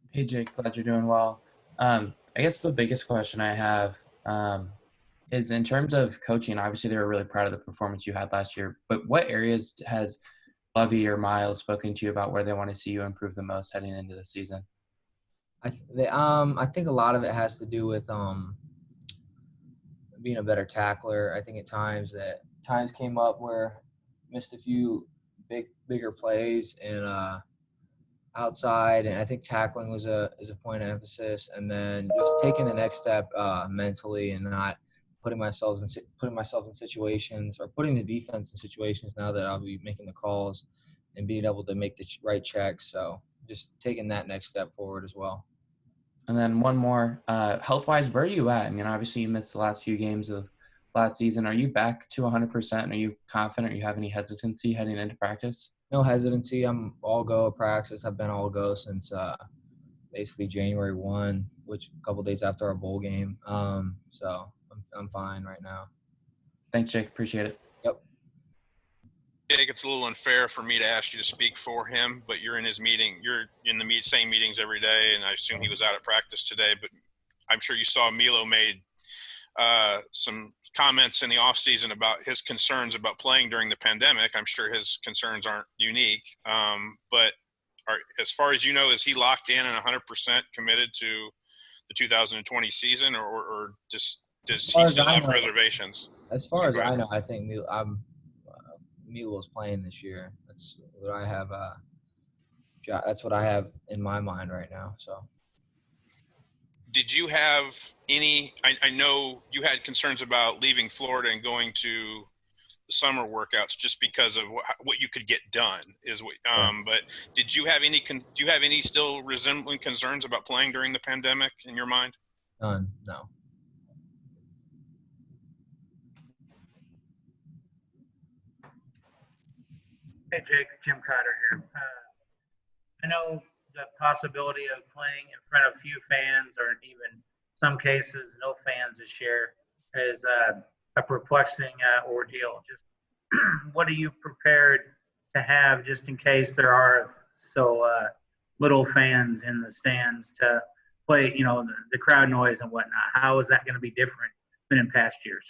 Hey, Jake, glad you're doing well. I guess the biggest question I have is in terms of coaching. Obviously, they were really proud of the performance you had last year, but what areas has Lovie or Miles spoken to you about where they want to see you improve the most heading into the season? I think a lot of it has to do with being a better tackler. I think at times came up where missed a few bigger plays and outside, and I think tackling is a point of emphasis, and then just taking the next step mentally and not putting myself in situations or putting the defense in situations now that I'll be making the calls and being able to make the right checks. So just taking that next step forward as well. And then one more, health-wise, where are you at? Obviously you missed the last few games of last season. Are you back to 100%? Are you confident? Or you have any hesitancy heading into practice? No hesitancy. I'm all go at practice. I've been all go since basically January 1, which a couple days after our bowl game. So I'm fine right now. Thanks, Jake. Appreciate it. Yep. Jake, it's a little unfair for me to ask you to speak for him, but you're in his meeting. You're in the same meetings every day, and I assume he was out at practice today. But I'm sure you saw Milo made some comments in the offseason about his concerns about playing during the pandemic. I'm sure his concerns aren't unique. But as far as you know, is he locked in and 100% committed to the 2020 season, or does he still have reservations? As far as I know, I think Milo's playing this year. That's what I have. That's what I have in my mind right now. So. Did you have any – I know you had concerns about leaving Florida and going to the summer workouts just because of what you could get done. But did you have any – do you have any still resembling concerns about playing during the pandemic in your mind? None, no. Hey, Jake, Jim Cotter here. I know the possibility of playing in front of few fans or even some cases no fans this year is a perplexing ordeal. Just what are you prepared to have just in case there are so little fans in the stands to play, the crowd noise and whatnot? How is that going to be different than in past years?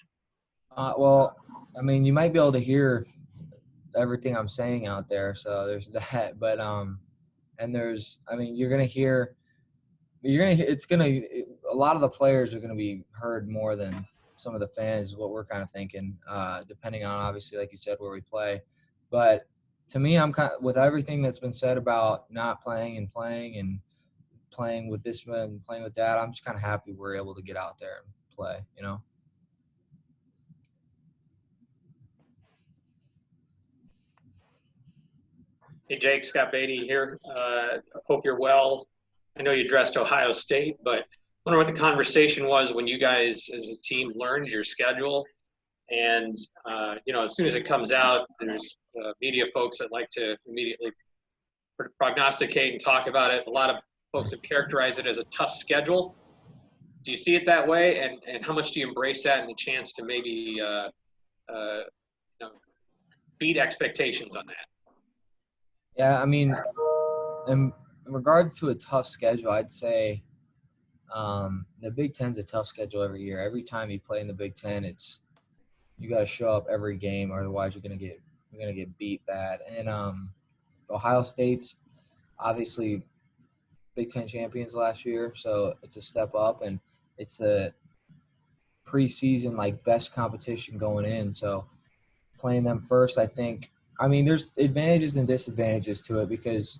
Well, you might be able to hear everything I'm saying out there, so there's that. But and there's, you're gonna hear. A lot of the players are gonna be heard more than some of the fans. Is what we're kind of thinking, depending on obviously, like you said, where we play. But to me, I'm kind of, with everything that's been said about not playing and playing with this one and playing with that. I'm just kind of happy we're able to get out there and play. Hey, Jake, Scott Beatty here. I hope you're well. I know you addressed Ohio State, but I wonder what the conversation was when you guys as a team learned your schedule. And, as soon as it comes out, there's media folks that like to immediately prognosticate and talk about it. A lot of folks have characterized it as a tough schedule. Do you see it that way? And how much do you embrace that and the chance to maybe beat expectations on that? Yeah, in regards to a tough schedule, I'd say the Big Ten's a tough schedule every year. Every time you play in the Big Ten, you got to show up every game, or otherwise you're gonna get beat bad. And Ohio State's obviously Big Ten champions last year, so it's a step up, and it's a preseason like best competition going in. So playing them first, I think. I mean, there's advantages and disadvantages to it because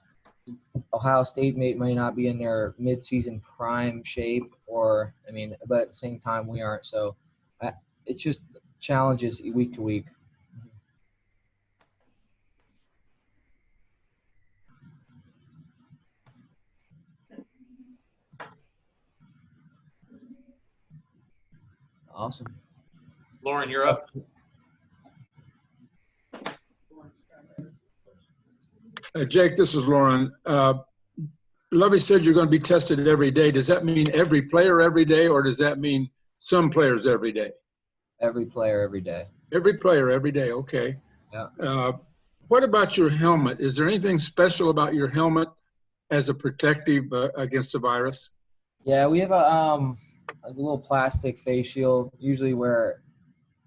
Ohio State may not be in their midseason prime shape, or I mean, but at the same time we aren't. So it's just challenges week to week. Awesome. Lauren, you're up. Jake, this is Lauren. Lovie said you're going to be tested every day. Does that mean every player every day, or does that mean some players every day? Every player every day. Every player every day. Okay. Yeah. What about your helmet? Is there anything special about your helmet as a protective against the virus? Yeah, we have a little plastic face shield, usually where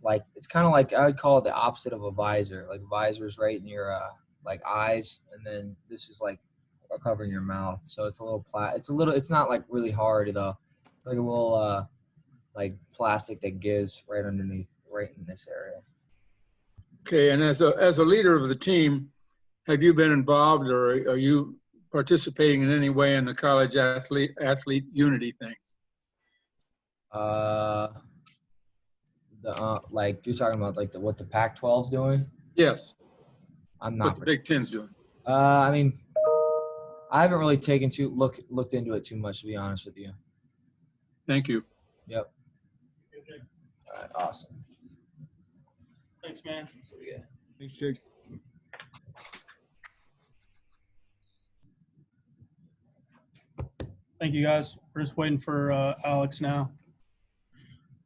like it's kind of like I would call it the opposite of a visor. Like visor's right in your like eyes, and then this is like covering your mouth. So it's a little it's not like really hard though. It's like a little like plastic that gives right underneath, right in this area. Okay, and as a leader of the team, have you been involved, or are you participating in any way in the college athlete unity thing? Like you're talking about like what the Pac-12's doing? Yes. I'm not. What the Big Ten's doing? I mean, I haven't really looked into it too much, to be honest with you. Thank you. Yep. All right, awesome. Thanks, man. Thanks, Jake. Thank you, guys. We're just waiting for Alex now.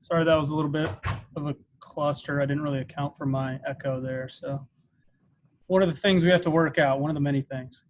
Sorry, that was a little bit of a cluster. I didn't really account for my echo there. So what are the things we have to work out? One of the many things.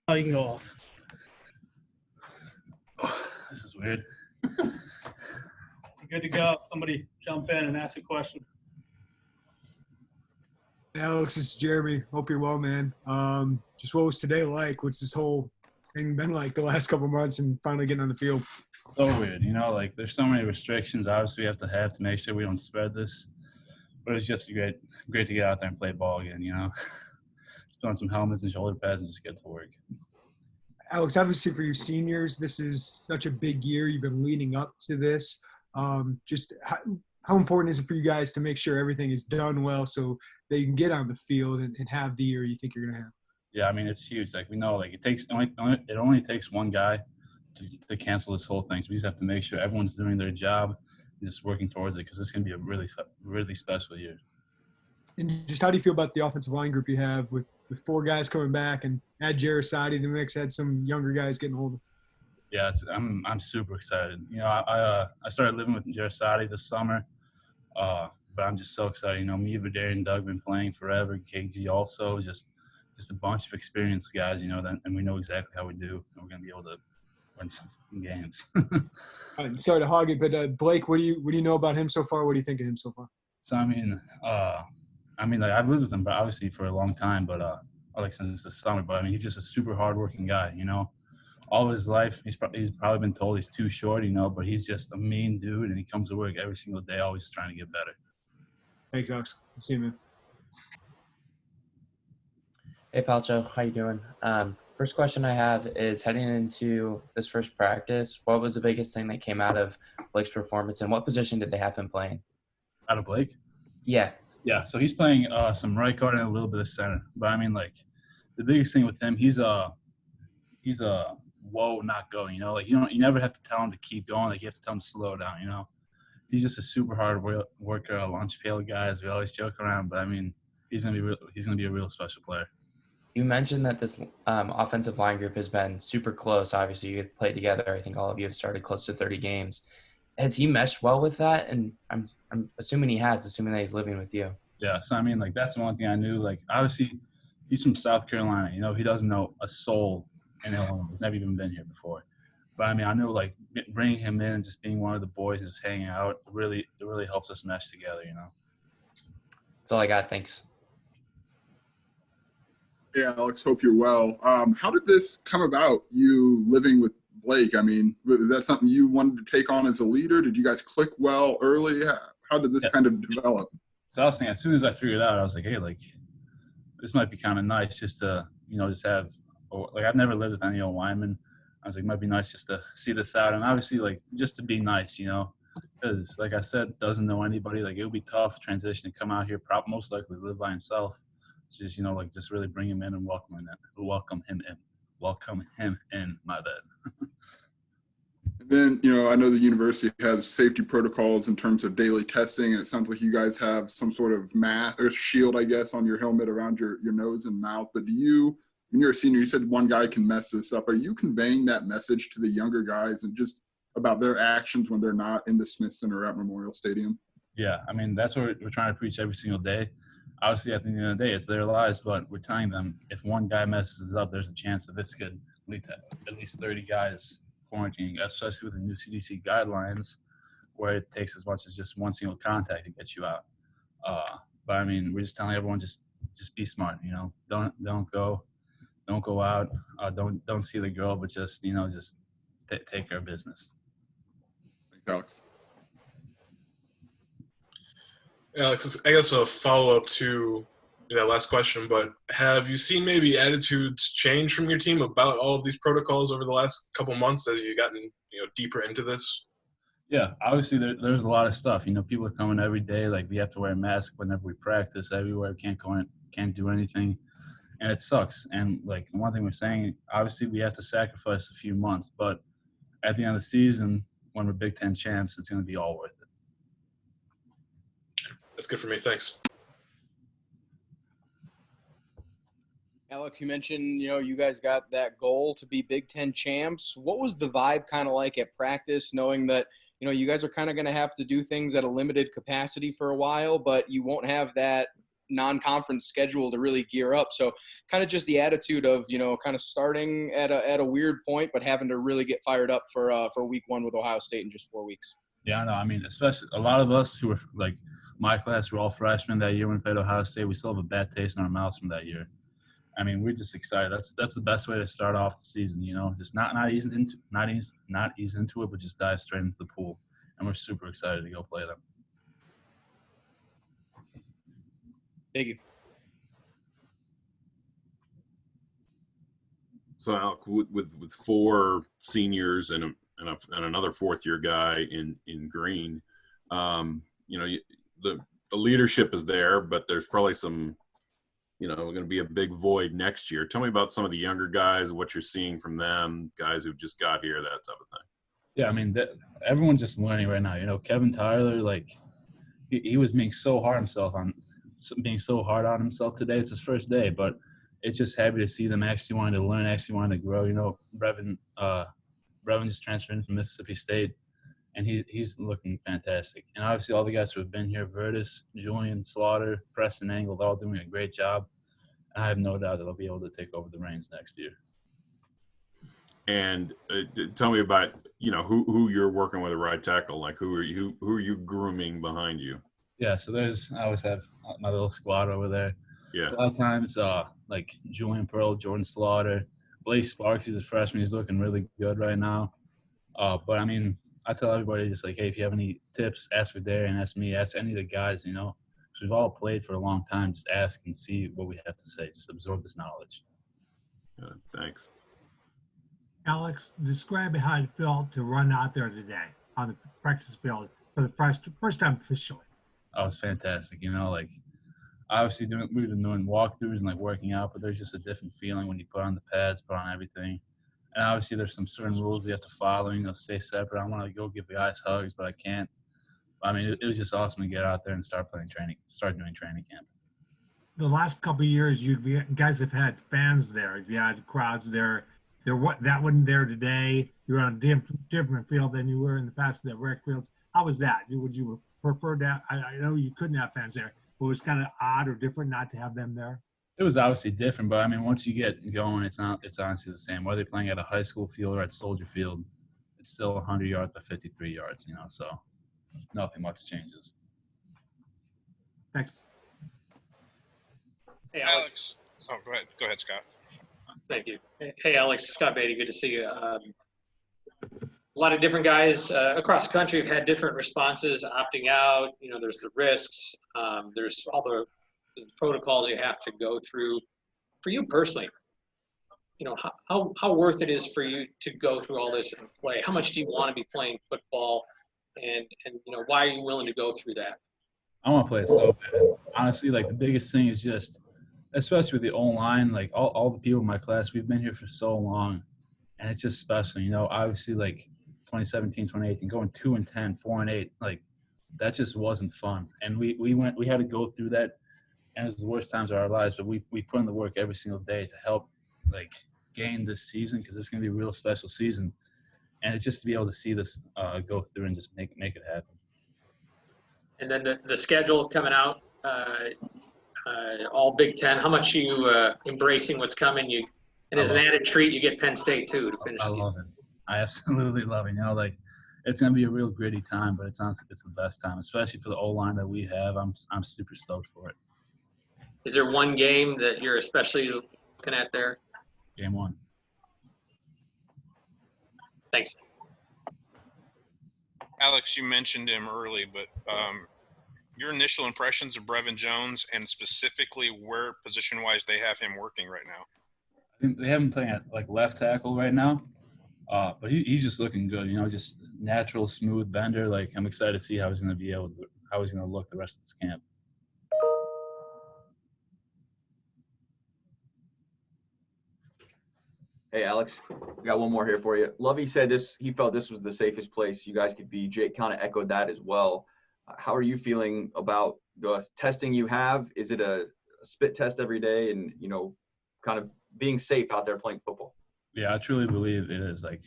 Oh, you can go off. This is weird. Good to go. Somebody jump in and ask a question. Alex, it's Jeremy. Hope you're well, man. Just what was today like? What's this whole thing been like the last couple months and finally getting on the field? So weird, you know, like there's so many restrictions obviously we have to make sure we don't spread this. But it's just great to get out there and play ball again, you know. Just put on some helmets and shoulder pads and just get to work. Alex, obviously for you seniors, this is such a big year. You've been leading up to this. Just how important is it for you guys to make sure everything is done well so that you can get on the field and have the year you think you're going to have? Yeah, I mean, it's huge. Like we know, like it only takes one guy to cancel this whole thing. So we just have to make sure everyone's doing their job and just working towards it because it's going to be a really special year. And just how do you feel about the offensive line group you have with 4 guys coming back and add Jarasati in the mix, had some younger guys getting older? Yeah, I'm super excited. You know, I started living with Jarasati this summer, but I'm just so excited. You know, me, Vidari, and Doug been playing forever. KG also, just a bunch of experienced guys. You know, and we know exactly how we do, and we're gonna be able to win some games. Sorry to hog it, but Blake, what do you know about him so far? What do you think of him so far? So I mean, like I've lived with him, but obviously for a long time, but like since the summer. But I mean, he's just a super hardworking guy. You know, all his life he's probably been told he's too short. You know, but he's just a mean dude, and he comes to work every single day, always trying to get better. Thanks, Alex. See you, man. Hey, Palcho, how you doing? First question I have is heading into this first practice, what was the biggest thing that came out of Blake's performance, and what position did they have him playing? Out of Blake? Yeah. Yeah, so he's playing some right guard and a little bit of center. But I mean, like, the biggest thing with him, he's a whoa, not go. You know, like you never have to tell him to keep going. Like you have to tell him to slow down. You know, he's just a super hard worker, a lunch pail guy, as we always joke around. But I mean, he's gonna be a real special player. You mentioned that this offensive line group has been super close. Obviously, you played together. I think all of you have started close to 30 games. Has he meshed well with that? And I'm assuming he has, assuming that he's living with you. Yeah, so I mean, like that's the one thing I knew. Like obviously, he's from South Carolina. You know, he doesn't know a soul in Illinois. He's never even been here before. But I mean, I knew like bringing him in and just being one of the boys and just hanging out it really helps us mesh together. You know. That's all I got. Thanks. Yeah, Alex, hope you're well. How did this come about, you living with Blake? I mean, was that something you wanted to take on as a leader? Did you guys click well early? How did this kind of develop? So I was thinking, as soon as I figured it out, I was like, hey, like, this might be kind of nice just to, you know, just have, like, I've never lived with any old lineman. I was like, it might be nice just to see this out. And obviously, like, just to be nice, you know, because, like I said, doesn't know anybody. Like, it would be tough transition to come out here, most likely live by himself. It's just, you know, like, just really bring him in and welcome him in, my bad. And then, you know, I know the university has safety protocols in terms of daily testing, and it sounds like you guys have some sort of mask or shield, I guess, on your helmet around your nose and mouth. But do you, when you're a senior, you said one guy can mess this up. Are you conveying that message to the younger guys and just about their actions when they're not in the Smith Center or at Memorial Stadium? Yeah, I mean, that's what we're trying to preach every single day. Obviously, at the end of the day, it's their lives, but we're telling them if one guy messes up, there's a chance that this could lead to at least 30 guys quarantining, especially with the new CDC guidelines, where it takes as much as just one single contact to get you out. But I mean, we're just telling everyone just be smart. You know, don't go out, don't see the girl, but just, you know, just take care of business. Thanks, Alex. Alex, I guess a follow-up to that last question, but have you seen maybe attitudes change from your team about all of these protocols over the last couple months as you've gotten, you know, deeper into this? Yeah, obviously there's a lot of stuff. You know, people are coming every day. Like, we have to wear a mask whenever we practice everywhere. We can't go in, can't do anything, and it sucks. And like, the one thing we're saying, obviously we have to sacrifice a few months, but at the end of the season, when we're Big Ten champs, it's going to be all worth it. That's good for me. Thanks. Alex, you mentioned, you know, you guys got that goal to be Big Ten champs. What was the vibe kind of like at practice, knowing that, you know, you guys are kind of going to have to do things at a limited capacity for a while, but you won't have that non-conference schedule to really gear up. So kind of just the attitude of, kind of starting at a weird point, but having to really get fired up for week 1 with Ohio State in just 4 weeks. Yeah, I know. I mean, especially a lot of us who were like my class were all freshmen that year when we played Ohio State. We still have a bad taste in our mouths from that year. I mean, we're just excited. That's the best way to start off the season. Just not ease into it, but just dive straight into the pool. And we're super excited to go play them. Thank you. So Alec, with 4 seniors and another 4th-year guy in green, the leadership is there, but there's probably some, going to be a big void next year. Tell me about some of the younger guys, what you're seeing from them, guys who just got here, that type of thing. Yeah, I mean, everyone's just learning right now. Kevin Tyler, like he was being so hard on himself today. It's his first day, but it's just happy to see them actually wanting to learn, actually wanting to grow. Brevin just transferred in from Mississippi State, and he's looking fantastic. And obviously all the guys who have been here, Vertus, Julian, Slaughter, Preston Angle, they're all doing a great job. And I have no doubt that they'll be able to take over the reins next year. And tell me about, who you're working with at right tackle. Like who are you grooming behind you? Yeah, so I always have my little squad over there. Yeah. A lot of times, like Julian Pearl, Jordan Slaughter, Blaze Sparks, he's a freshman. He's looking really good right now. But, I mean, I tell everybody just like, hey, if you have any tips, ask for Darian, ask me, ask any of the guys, because we've all played for a long time. Just ask and see what we have to say. Just absorb this knowledge. Thanks. Alex, describe how it felt to run out there today on the practice field for the first time officially. Oh, it was fantastic. Obviously we've been doing walkthroughs and like working out, but there's just a different feeling when you put on the pads, put on everything. And obviously there's some certain rules we have to follow, stay separate. I want to go give the guys hugs, but I can't. I mean, it was just awesome to get out there and start doing training camp. The last couple of years, you guys have had fans there. You had crowds there. That wasn't there today. You're on a different field than you were in the past, the rec fields. How was that? Would you prefer that? I know you couldn't have fans there, but it was kind of odd or different not to have them there. It was obviously different, but I mean, once you get going, it's honestly the same. Whether you're playing at a high school field or at Soldier Field, it's still 100 yards by 53 yards, so nothing much changes. Thanks. Hey, Alex. Oh, go ahead, Scott. Thank you. Hey, Alex, Scott Beatty, good to see you. A lot of different guys across the country have had different responses, opting out. There's the risks. There's all the protocols you have to go through. For you personally, how worth it is for you to go through all this and play? How much do you want to be playing football? And why are you willing to go through that? I want to play it so bad. Honestly, like the biggest thing is just, especially with the O-line, like all the people in my class, we've been here for so long, and it's just special. Obviously like 2017, 2018, going 2-10, 4-8, like that just wasn't fun. And we had to go through that, and it was the worst times of our lives. But we put in the work every single day to help like gain this season, because it's going to be a real special season. And it's just to be able to see this go through and just make it happen. And then the schedule coming out, all Big Ten. How much you embracing what's coming? And as an added treat, you get Penn State too to finish. I love it. I absolutely love it. Like it's going to be a real gritty time, but it's the best time, especially for the O-line that we have. I'm super stoked for it. Is there one game that you're especially looking at there? Game 1. Thanks. Alex, you mentioned him early, but your initial impressions of Brevin Jones, and specifically where position-wise they have him working right now? I think they have him playing at like left tackle right now, but he's just looking good. Just natural, smooth bender. Like I'm excited to see how he's going to look the rest of this camp. Hey, Alex, we got one more here for you. Lovie said he felt this was the safest place you guys could be. Jake kind of echoed that as well. How are you feeling about the testing you have? Is it a spit test every day and, kind of being safe out there playing football? Yeah, I truly believe it is. Like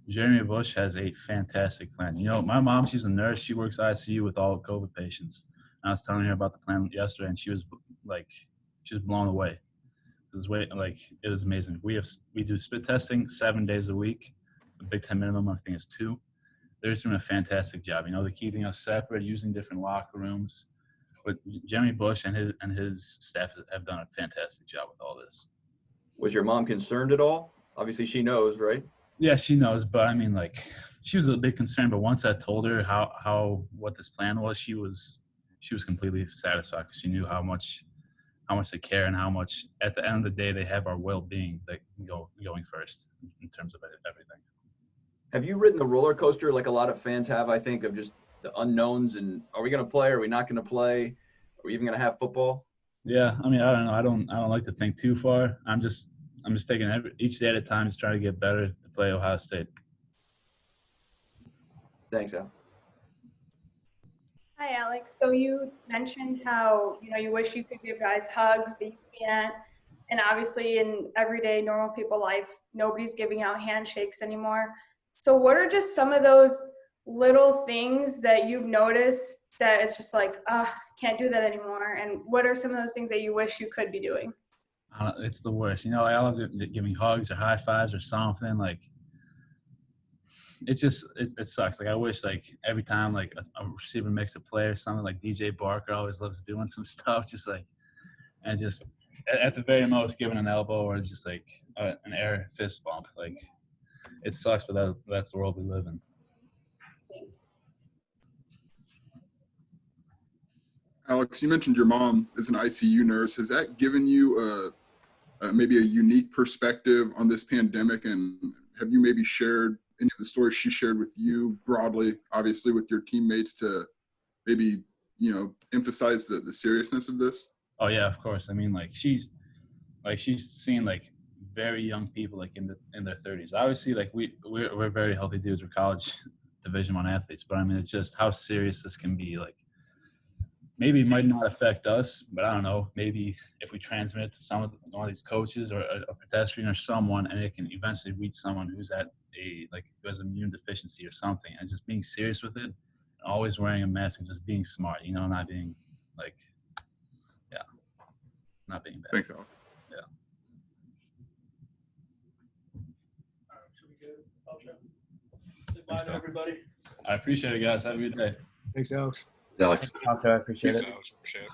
Jeremy Bush has a fantastic plan. My mom, she's a nurse. She works ICU with all COVID patients. I was telling her about the plan yesterday, and she was blown away. It was amazing. We do spit testing 7 days a week. The Big Ten minimum, I think, is 2. They're just doing a fantastic job. You know, they're keeping us separate, using different locker rooms. But Jeremy Bush and his staff have done a fantastic job with all this. Was your mom concerned at all? Obviously, she knows, right? Yeah, she knows, but I mean, like, she was a bit concerned. But once I told her what this plan was, she was completely satisfied because she knew how much they care and how much, at the end of the day, they have our well-being going first in terms of everything. Have you ridden the roller coaster like a lot of fans have, I think, of just the unknowns and are we going to play? Are we not going to play? Are we even going to have football? Yeah, I mean, I don't know. I don't like to think too far. I'm just taking each day at a time, just trying to get better to play Ohio State. Thanks, Al. Hi, Alex. So you mentioned how, you wish you could give guys hugs, but you can't. And obviously in everyday normal people life, nobody's giving out handshakes anymore. So what are just some of those little things that you've noticed that it's just like, can't do that anymore? And what are some of those things that you wish you could be doing? It's the worst. I love giving hugs or high fives or something. Like, it sucks. Like, I wish, like, every time, like, a receiver makes a play or something, like DJ Barker always loves doing some stuff, just like, and just at the very most giving an elbow or just like an air fist bump. Like, it sucks, but that's the world we live in. Thanks. Alex, you mentioned your mom is an ICU nurse. Has that given you maybe a unique perspective on this pandemic? And have you maybe shared any of the stories she shared with you broadly, obviously with your teammates, to maybe, emphasize the seriousness of this? Oh yeah, of course. I mean, she's seen like very young people like in their 30s. Obviously, like we're very healthy dudes. We're college Division I athletes, but I mean, it's just how serious this can be. Like, maybe it might not affect us, but I don't know. Maybe if we transmit it to one of these coaches or a pedestrian or someone, and it can eventually reach someone who's who has immune deficiency or something, and just being serious with it, always wearing a mask and just being smart, not being not being bad. Thanks, Alex. Yeah. Say bye to everybody. I appreciate it, guys. Have a good day. Thanks, Alex. Alex. I appreciate it. Alex, appreciate it.